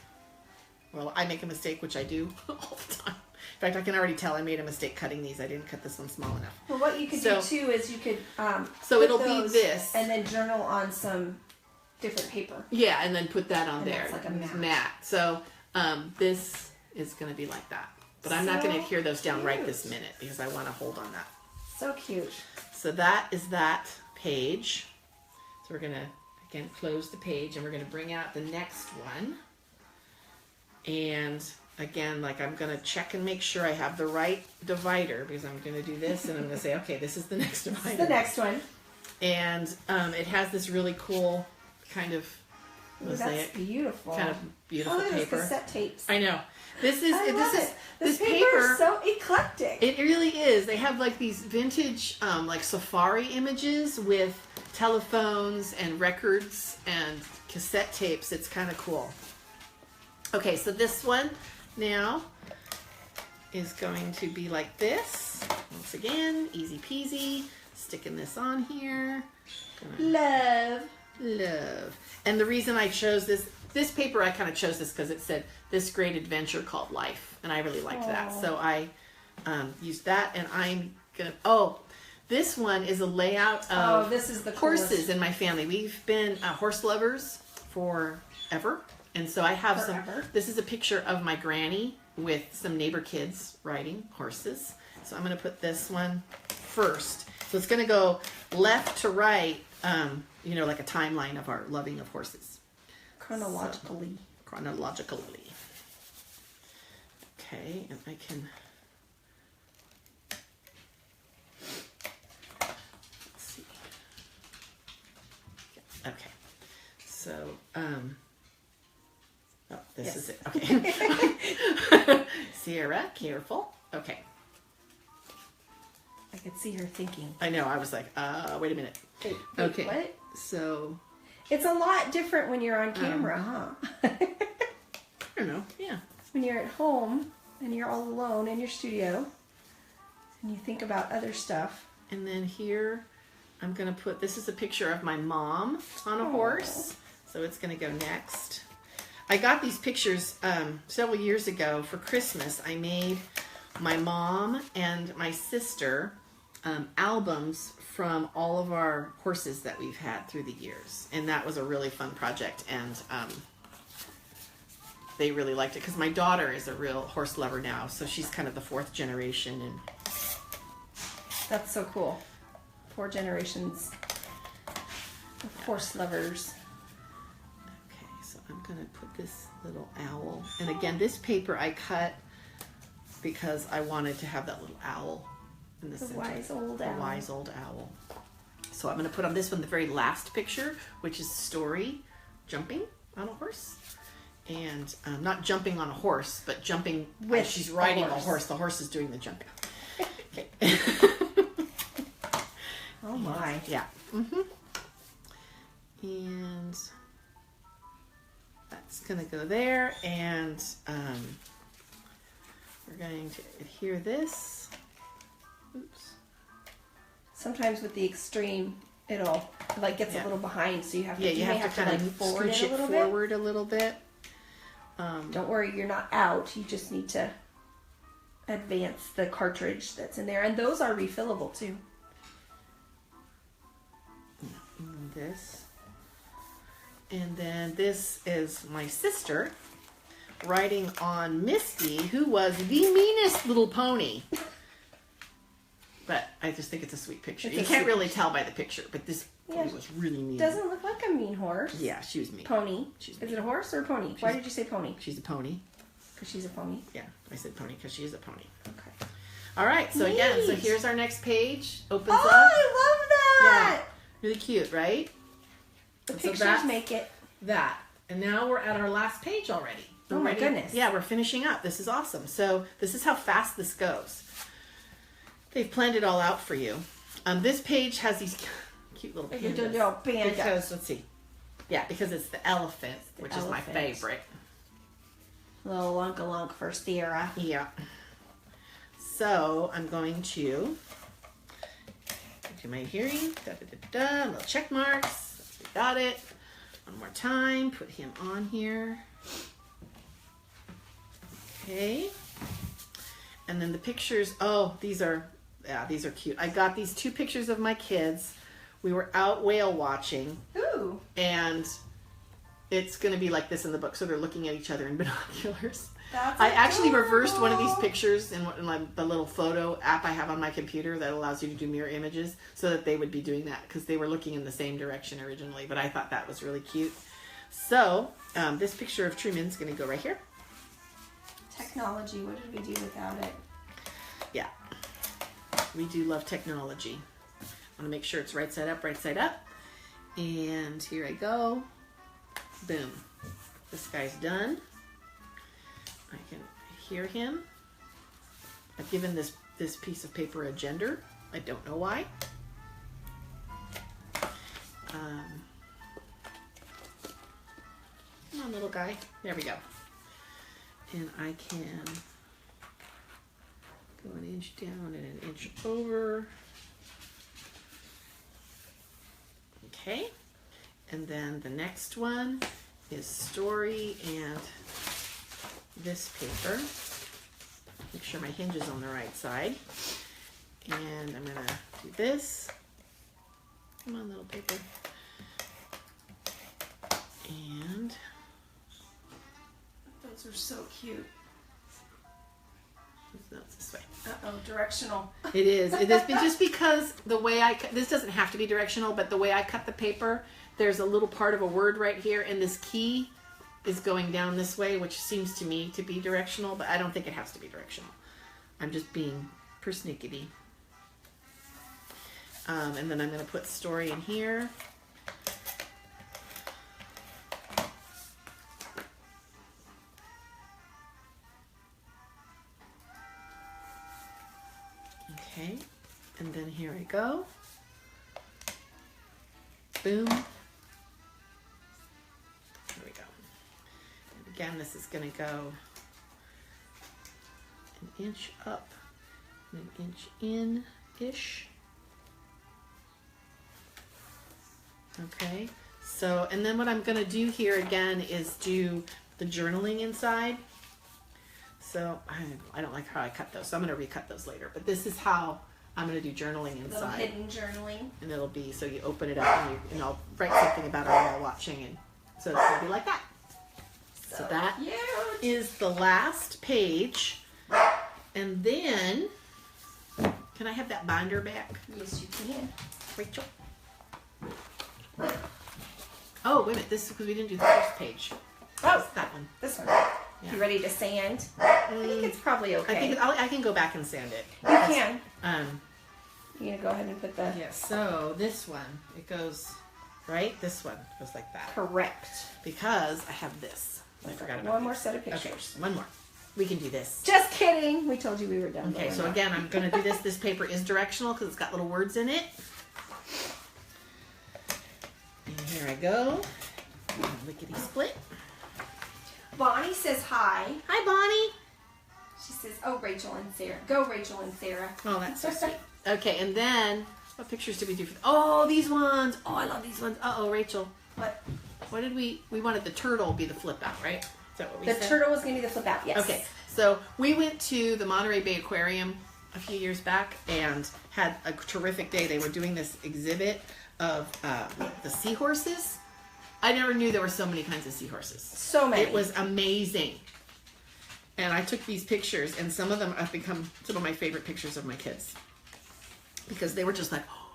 A: Well, I make a mistake, which I do all the time. In fact, I can already tell I made a mistake cutting these. I didn't cut this one small enough.
B: Well, what you could do too is you could
A: so it'll be this,
B: and then journal on some different paper.
A: Yeah, and then put that on there.
B: That's like a
A: mat. So this is going to be like that. But I'm not going to adhere those down right this minute because I want to hold on that.
B: So cute.
A: So that is that page. So we're going to, again, close the page, and we're going to bring out the next one. And again, like I'm going to check and make sure I have the right divider, because I'm going to do this and I'm going to say, okay, this is the next divider.
B: This is the next one.
A: And it has this really cool kind of
B: that's beautiful.
A: Kind of beautiful paper.
B: Cassette tapes.
A: I know. This
B: paper is so eclectic.
A: It really is. They have like these vintage like safari images with telephones and records and cassette tapes. It's kind of cool. Okay, so this one now is going to be like this. Once again, easy peasy. Sticking this on here.
B: Love.
A: And the reason I chose this paper, I kind of chose this because it said this great adventure called life, and I really liked that. So I used that, and I'm gonna. This one is a layout of
B: this is the
A: horses
B: coolest.
A: in my family. We've been horse lovers forever, and so I have some. This is a picture of my granny with some neighbor kids riding horses. So I'm gonna put this one first. So it's gonna go left to right. Like a timeline of our loving of horses.
B: Chronologically.
A: Okay, and I can. Let's see. Okay, so this is it. Okay, Sierra, careful. Okay.
B: I could see her thinking.
A: I know. I was like, wait a minute.
B: Wait,
A: okay.
B: What?
A: So.
B: It's a lot different when you're on camera, huh?
A: I don't know. Yeah.
B: When you're at home and you're all alone in your studio and you think about other stuff.
A: And then here, I'm going to put, this is a picture of my mom on a horse. So it's going to go next. I got these pictures several years ago for Christmas. I made my mom and my sister albums from all of our horses that we've had through the years. And that was a really fun project. And they really liked it because my daughter is a real horse lover now. So she's kind of the 4th generation. And
B: that's so cool. 4 generations of horse lovers.
A: Okay, so I'm going to put this little owl. And again, this paper I cut because I wanted to have that little owl in the center.
B: Wise old owl.
A: The wise old owl. So I'm going to put on this one the very last picture, which is Story jumping on a horse. And not jumping on a horse, but jumping
B: with
A: she's riding a horse. The horse is doing the jumping. Okay.
B: Oh my.
A: Yeah. Mm-hmm. And that's going to go there. And we're going to adhere this. Oops.
B: Sometimes with the Extreme, it'll like gets a little behind, so you have to
A: you have to kind of scooch it forward a little bit.
B: Don't worry, you're not out. You just need to advance the cartridge that's in there, and those are refillable too.
A: And this, and then this is my sister riding on Misty, who was the meanest little pony. But I just think it's a sweet picture. You can't really tell by the picture, but this pony was really mean.
B: Doesn't look like a mean horse.
A: Yeah, she was mean.
B: Pony.
A: She's
B: Is it a horse or a pony? Why did you say pony?
A: She's a pony.
B: Because she's a pony?
A: Yeah, I said pony because she is a pony.
B: Okay.
A: All right, so again, so here's our next page. Opens up.
B: I love that!
A: Yeah, really cute, right?
B: The
A: And
B: pictures make it.
A: That. And now we're at our last page already.
B: Oh my goodness.
A: Yeah, we're finishing up. This is awesome. So this is how fast this goes. They've planned it all out for you. This page has these cute little pandas. Because, let's see. Yeah, because it's the elephant, which is my favorite.
B: Little Lunkalunk for Sierra.
A: Yeah. So I'm going to do my hearing. Little check marks. We got it. One more time. Put him on here. Okay. And then the pictures. Oh, these are cute. I got these 2 pictures of my kids. We were out whale watching.
B: Ooh.
A: And it's going to be like this in the book. So they're looking at each other in binoculars.
B: That's
A: I actually
B: adorable.
A: reversed one of these pictures in the little photo app I have on my computer that allows you to do mirror images so that they would be doing that because they were looking in the same direction originally. But I thought that was really cute. So this picture of Truman's going to go right here.
B: Technology. What did we do without it?
A: Yeah. We do love technology. I want to make sure it's right side up, right side up. And here I go. Boom. This guy's done. I can hear him. I've given this piece of paper a gender. I don't know why. Come on, little guy. There we go. And I can go an inch down and an inch over. Okay. And then the next one is Story and this paper. Make sure my hinge is on the right side. And I'm going to do this. Come on, little paper. And
B: Those are so cute.
A: no, it's this way.
B: Uh-oh, directional.
A: It is. It is just because the way this doesn't have to be directional, but the way I cut the paper, there's a little part of a word right here, and this key is going down this way, which seems to me to be directional, but I don't think it has to be directional. I'm just being persnickety. And then I'm going to put Story in here. Okay, and then here I go. Boom. again, this is going to go an inch up and an inch in-ish. Okay, so, and then what I'm going to do here again is do the journaling inside. So I don't like how I cut those, so I'm going to recut those later. But this is how I'm going to do journaling inside.
B: Little hidden journaling.
A: And it'll be, so you open it up and I'll write something about it while watching. And so it's going to be like that. So that is the last page. And then, can I have that binder back?
B: Yes, you can.
A: Rachel? Oh, wait a minute. This is because we didn't do the first page.
B: Oh,
A: that one.
B: This one.
A: Yeah.
B: You ready to sand? I think it's probably okay.
A: I can go back and sand it.
B: You can.
A: You're
B: going to go ahead and put the...
A: Yeah, so this one, it goes, right? This one goes like that.
B: Correct.
A: Because I have this. I forgot about
B: one more set of pictures.
A: Okay, one more. We can do this.
B: Just kidding. We told you we were done.
A: Okay, so again, I'm going to do this. This paper is directional because it's got little words in it. And here I go. Lickety split.
B: Bonnie says hi.
A: Hi, Bonnie.
B: She says, oh, Rachel and Sarah. Go, Rachel and Sarah.
A: Oh, that's so sweet. Okay, and then, what pictures did we do? Oh, these ones. Oh, I love these ones. Uh-oh, Rachel. What did we wanted the turtle be the flip out, right? Is that what we said?
B: The turtle was going to be the flip out, yes.
A: Okay, so we went to the Monterey Bay Aquarium a few years back and had a terrific day. They were doing this exhibit of the seahorses. I never knew there were so many kinds of seahorses.
B: So many.
A: It was amazing. And I took these pictures, and some of them have become some of my favorite pictures of my kids. Because they were just like, oh,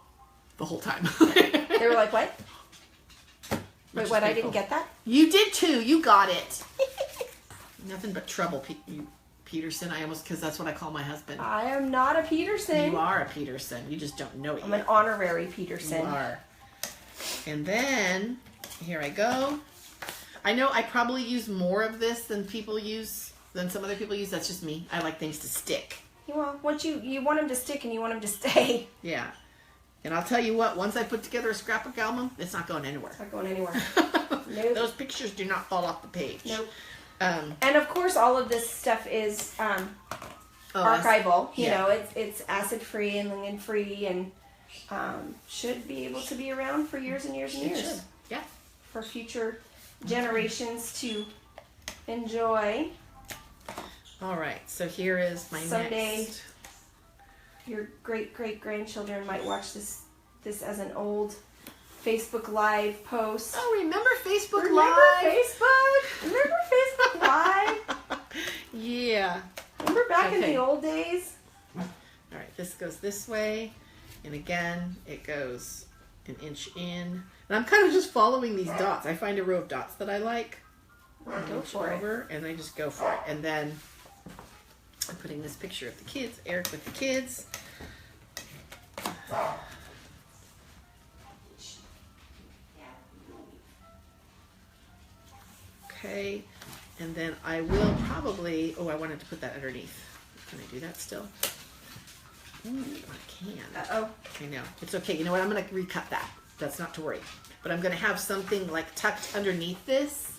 A: the whole time.
B: They were like, what? Wait, what? I didn't get that?
A: You did too. You got it. Nothing but trouble, Peterson. I almost, because that's what I call my husband.
B: I am not a Peterson.
A: You are a Peterson. You just don't know it
B: I'm
A: yet.
B: an honorary Peterson.
A: You are. And then, here I go. I know I probably use more of this than some other people use. That's just me. I like things to stick.
B: Well, once you want them to stick and you want them to stay.
A: Yeah. And I'll tell you what, once I put together a scrapbook album, it's not going anywhere.
B: It's not going anywhere.
A: Nope. Those pictures do not fall off the page.
B: Nope. And of course, all of this stuff is archival. You know, it's acid free and lignin free, and should be able to be around for years and years and years.
A: Should. Yeah.
B: For future generations to enjoy.
A: All right. So here is my
B: someday.
A: next.
B: Your great-great-grandchildren might watch this as an old Facebook Live post.
A: Oh, remember Facebook
B: Live? Remember Facebook Live?
A: Yeah.
B: Remember back in the old days?
A: All right, this goes this way. And again, it goes an inch in. And I'm kind of just following these dots. I find a row of dots that I like.
B: Go for it.
A: And I just go for it. And then I'm putting this picture of the kids, Eric with the kids. Okay, and then I will probably, I wanted to put that underneath. Can I do that still? Ooh, I can.
B: Uh-oh.
A: I know. It's okay. You know what? I'm going to recut that. That's not to worry. But I'm going to have something like tucked underneath this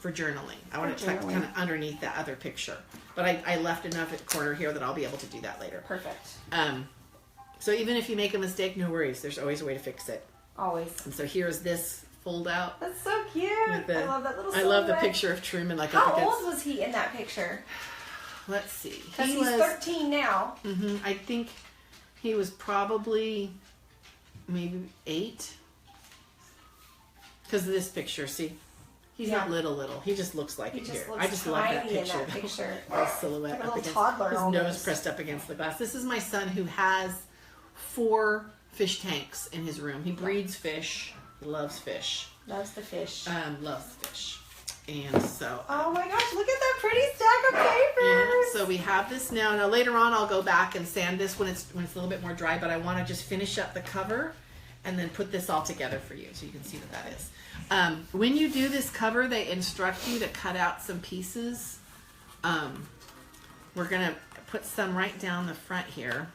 A: for journaling. I want to tuck kind of underneath that other picture. But I left enough at corner here that I'll be able to do that later.
B: Perfect.
A: So even if you make a mistake, no worries. There's always a way to fix it.
B: Always.
A: And so here's this fold out.
B: That's so cute. I love that little silhouette.
A: I love the picture of Truman. Like
B: how old was he in that picture?
A: Let's see.
B: Because he's 13 now.
A: I think he was probably maybe 8. Because of this picture, see? He's not little. He just looks like it here. I just love that picture. The silhouette up against his nose pressed up against the glass. This is my son who has 4 fish tanks in his room. He breeds fish. He loves fish.
B: Loves the fish.
A: Loves fish. And so.
B: Oh my gosh! Look at that pretty stack of papers.
A: Yeah, so we have this now. Now later on, I'll go back and sand this when it's a little bit more dry. But I want to just finish up the cover, and then put this all together for you, so you can see what that is. When you do this cover, they instruct you to cut out some pieces. We're gonna put some right down the front here.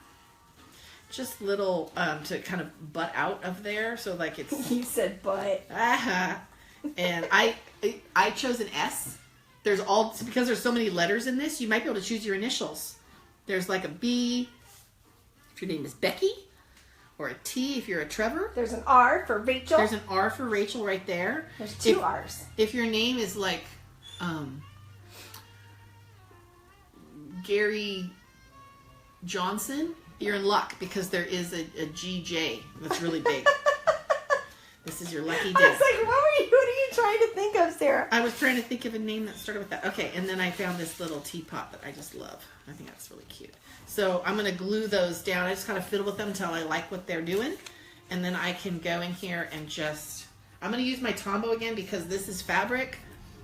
A: Just little to kind of butt out of there, so like it's.
B: You said butt.
A: And I chose an S there's all, because there's so many letters in this, you might be able to choose your initials. There's like a B if your name is Becky, or a T if you're a Trevor.
B: There's an R for Rachel.
A: There's an R for Rachel right there.
B: There's two R's.
A: If your name is like Gary Johnson, you're in luck because there is a GJ that's really big. This is your lucky day.
B: I was like, what are you trying to think of, Sarah?
A: I was trying to think of a name that started with that. Okay, and then I found this little teapot that I just love. I think that's really cute. So I'm going to glue those down. I just kind of fiddle with them until I like what they're doing. And then I can go in here and just... I'm going to use my Tombow again because this is fabric.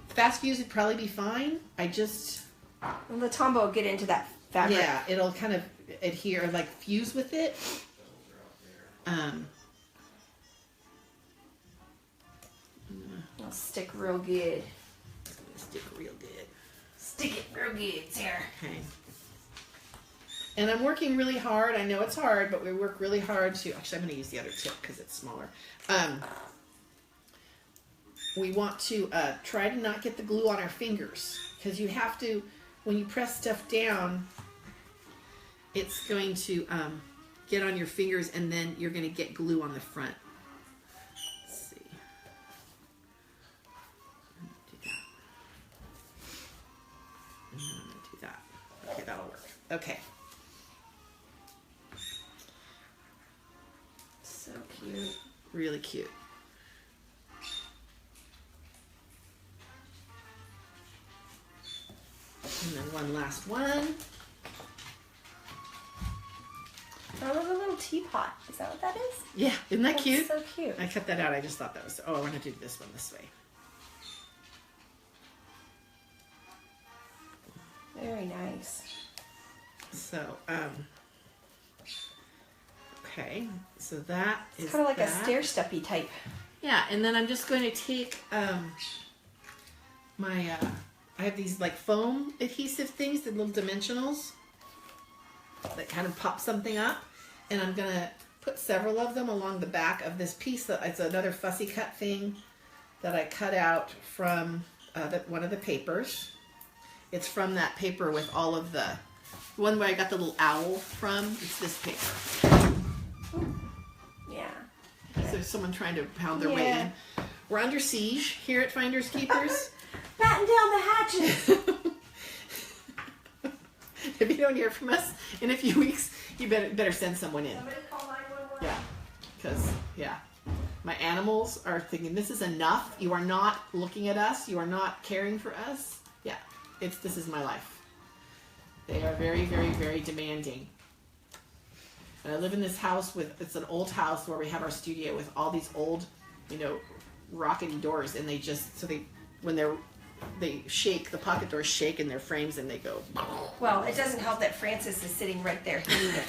A: Fast fuse would probably be fine. I just...
B: Well, the Tombow will get into that fabric.
A: Yeah, it'll kind of adhere, like fuse with it.
B: It'll stick real good.
A: Stick real good.
B: Stick it real good, Sarah.
A: Okay. And I'm working really hard. I know it's hard, but we work really hard to... Actually, I'm going to use the other tip because it's smaller. We want to try to not get the glue on our fingers because you have to... When you press stuff down, it's going to get on your fingers and then you're going to get glue on the front. Let's see. Do that. Do that. Okay, that'll work. Okay.
B: So cute.
A: Really cute. And then one last one.
B: I love a little teapot. Is that what that is?
A: Yeah, isn't that cute?
B: So cute.
A: I cut that out. I just thought that was... Oh, I want to do this one this way.
B: Very nice.
A: So, okay. So that is
B: It's kind of like
A: that.
B: a stair-steppy type.
A: Yeah, and then I'm just going to take my... I have these like foam adhesive things, the little dimensionals that kind of pop something up. And I'm going to put several of them along the back of this piece. It's another fussy cut thing that I cut out from one of the papers. It's from that paper with all of the one where I got the little owl from. It's this paper.
B: Yeah.
A: So there's someone trying to pound their way in. We're under siege here at Finders Keepers.
B: Batten down the hatches.
A: If you don't hear from us in a few weeks, you better send someone in.
B: Somebody call 911.
A: Yeah, because my animals are thinking this is enough. You are not looking at us. You are not caring for us. Yeah, this is my life. They are very, very, very demanding. And I live in this house it's an old house where we have our studio with all these old, rockety doors, and when they shake, the pocket doors shake in their frames and they go.
B: Well, it doesn't help that Francis is sitting right there hitting it.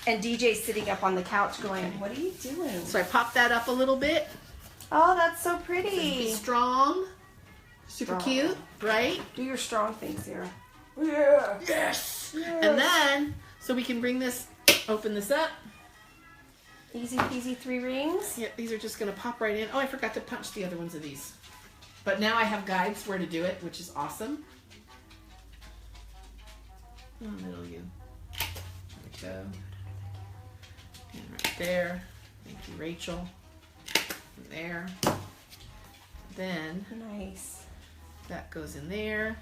B: And DJ's sitting up on the couch going, what are you doing?
A: So I popped that up a little bit.
B: Oh, that's so
A: Be
B: pretty.
A: strong. Super cute, right?
B: Do your strong thing, Sarah. Yeah.
A: Yes. And then, so we can open this up.
B: Easy peasy 3 rings.
A: Yeah, these are just going to pop right in. Oh, I forgot to punch the other ones of these. But now I have guides where to do it, which is awesome. Oh, little you. There we go. And right there. Thank you, Rachel. And there. Then
B: Nice.
A: that goes in there.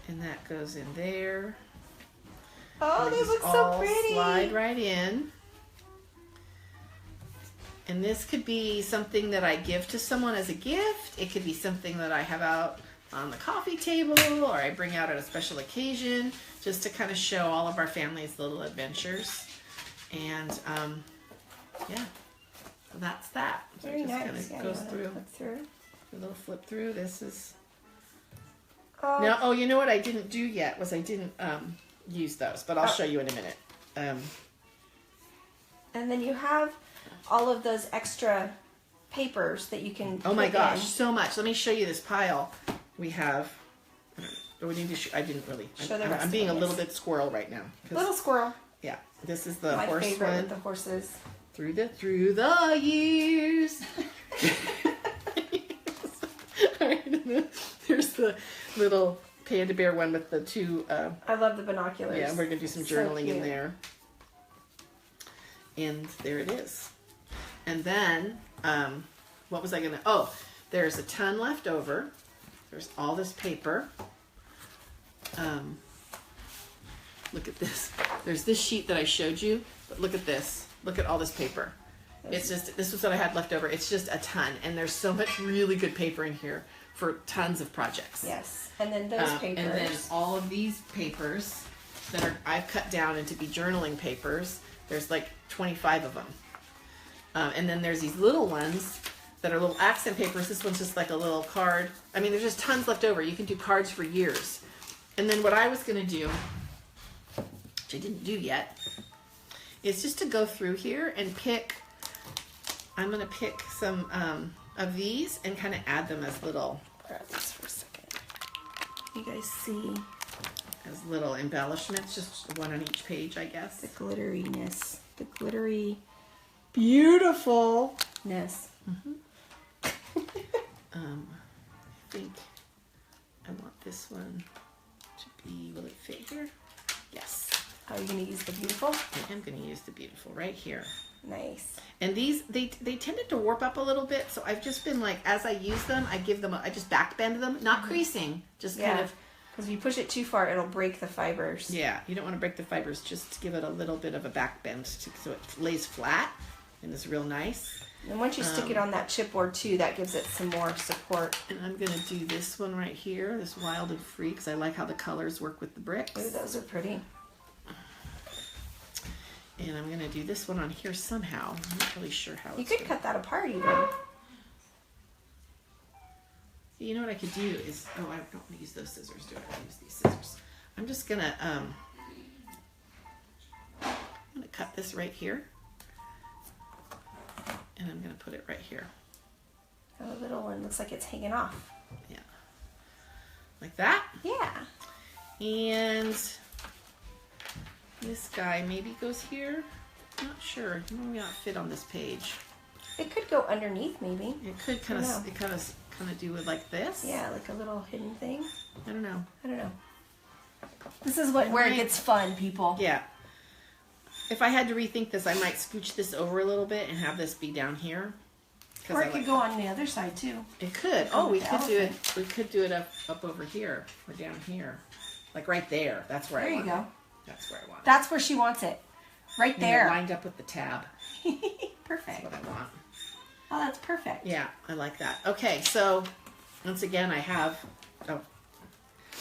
A: And that goes in there.
B: Oh,
A: And
B: they
A: just
B: look so
A: all
B: pretty.
A: Slide right in. And this could be something that I give to someone as a gift. It could be something that I have out on the coffee table or I bring out at a special occasion just to kind of show all of our family's little adventures. And yeah, so that's that. So
B: Very
A: it just
B: nice.
A: kind of goes through.
B: Flip through.
A: A little flip through. This is...
B: Oh,
A: Now, oh, you know what I didn't do yet was I didn't use those, but I'll show you in a minute.
B: and then you have all of those extra papers that you can.
A: Oh my
B: put
A: gosh,
B: in.
A: so much. Let me show you this pile. We have... We need to I didn't really...
B: Show the rest
A: I'm
B: of
A: being a
B: them,
A: little
B: yes.
A: bit squirrel right now. 'Cause-
B: Little squirrel.
A: Yeah, this is the
B: My
A: horse
B: favorite
A: one.
B: with the horses.
A: Through the years. All right, and There's the little panda bear one with the two.
B: I love the binoculars.
A: Yeah, we're gonna do some
B: So
A: journaling in
B: cute.
A: there. And there it is. And then, what was I gonna? Oh, there's a ton left over. There's all this paper. Look at this. There's this sheet that I showed you, but look at this. Look at all this paper. It's just, this was what I had left over. It's just a ton, and there's so much really good paper in here for tons of projects.
B: Yes, and then those papers.
A: And then all of these papers that are I've cut down into be journaling papers. There's like 25 of them. And then there's these little ones that are little accent papers. This one's just like a little card. I mean, there's just tons left over. You can do cards for years. And then what I was going to do, which I didn't do yet, is just to go through here and pick, I'm going to pick some of these and kind of add them as little, grab this for a second. You guys see? As little embellishments, just one on each page, I guess.
B: The glitteriness, the glittery beautifulness.
A: Mm-hmm. I think I want this one to be, will it fit here? Yes.
B: Are you going to use the beautiful?
A: I am going to use the beautiful right here.
B: Nice.
A: And these, they tended to warp up a little bit, so I've just been like, as I use them, I give them, I just back bend them, not creasing, just kind of.
B: Because if you push it too far, it'll break the fibers.
A: Yeah, you don't want to break the fibers, just give it a little bit of a back bend so it lays flat and is real nice.
B: And once you stick it on that chipboard too, that gives it some more support.
A: And I'm going to do this one right here, this Wild and Free, because I like how the colors work with the bricks.
B: Ooh, those are pretty.
A: And I'm going to do this one on here somehow. I'm not really sure how
B: You
A: it's
B: could cut that apart even.
A: You know what I could do is, oh, I don't want to use those scissors, do I? I use these scissors. I'm just going to, I'm going to cut this right here. And I'm going to put it right here.
B: Oh, the little one looks like it's hanging off.
A: Yeah. Like that.
B: Yeah.
A: And this guy maybe goes here. Not sure. It may not fit on this page.
B: It could go underneath maybe.
A: It could kind of do it like this.
B: Yeah, like a little hidden thing.
A: I don't know.
B: I don't know. This is where it gets fun, people.
A: Yeah. If I had to rethink this, I might scooch this over a little bit and have this be down here.
B: Or it could go on the other side too.
A: It could. Oh, we could do it. We could do it up over here or down here, like right there. That's where I want it.
B: There you go.
A: That's where I want it.
B: That's where she wants it. Right
A: And
B: there.
A: lined up with the tab.
B: Perfect.
A: That's what I want.
B: Oh, that's perfect.
A: Yeah, I like that. Okay, so once again, I have. Oh,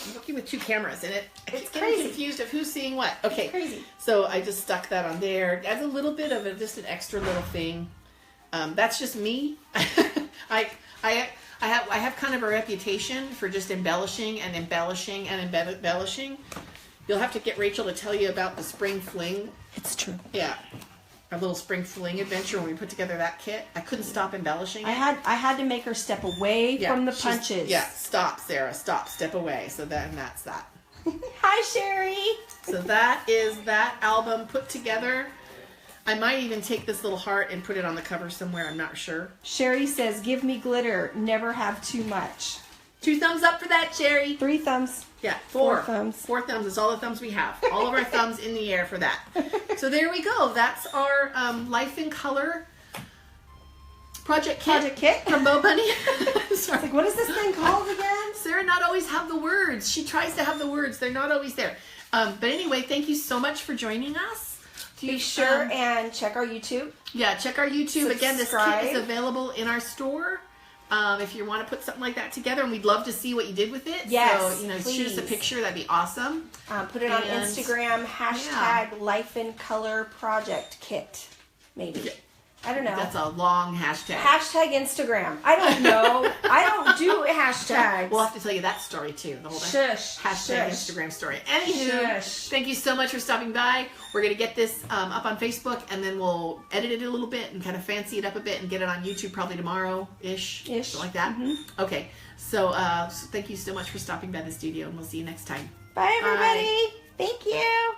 A: I'm looking with two cameras, and it's getting
B: crazy.
A: confused of who's seeing what. Okay,
B: It's crazy.
A: So I just stuck that on there. Adds a little bit of just an extra little thing. That's just me. I have kind of a reputation for just embellishing and embellishing and embellishing. You'll have to get Rachel to tell you about the spring fling.
B: It's true.
A: Yeah. Our little spring fling adventure when we put together that kit. I couldn't stop embellishing it.
B: I had to make her step away from the
A: she's-
B: punches.
A: Yeah, stop, Sarah, stop, step away. So that's that.
B: Hi, Sherry.
A: So that is that album put together. I might even take this little heart and put it on the cover somewhere. I'm not sure.
B: Sherry says, "Give me glitter. Never have too much."
A: 2 thumbs up for that, Sherry.
B: 3 thumbs.
A: Yeah, 4.
B: 4 thumbs.
A: 4 thumbs is all the thumbs we have. All of our thumbs in the air for that. So there we go. That's our Life in Color project kit from Bo Bunny. Sorry.
B: Like, what is this thing called again?
A: Sarah not always have the words. She tries to have the words. They're not always there. But anyway, thank you so much for joining us.
B: Be sure and check our YouTube.
A: Yeah, check our YouTube. Again, this
B: Subscribe.
A: kit is available in our store. If you want to put something like that together, and we'd love to see what you did with it.
B: Yes,
A: So, shoot us a
B: please.
A: picture. That'd be awesome.
B: Put it on
A: And-
B: Instagram. # Life in Color Project Kit. Maybe.
A: Yeah.
B: I don't know.
A: That's a long hashtag.
B: Hashtag Instagram. I don't know. I don't do hashtags.
A: We'll have to tell you that story too. The whole
B: Shush.
A: hashtag
B: Shush.
A: Instagram story. Anywho,
B: Shush.
A: thank you so much for stopping by. We're going to get this up on Facebook, and then we'll edit it a little bit and kind of fancy it up a bit and get it on YouTube probably tomorrow-ish. Something like that.
B: Mm-hmm.
A: Okay. So thank you so much for stopping by the studio, and we'll see you next time.
B: Bye, everybody.
A: Bye.
B: Thank you.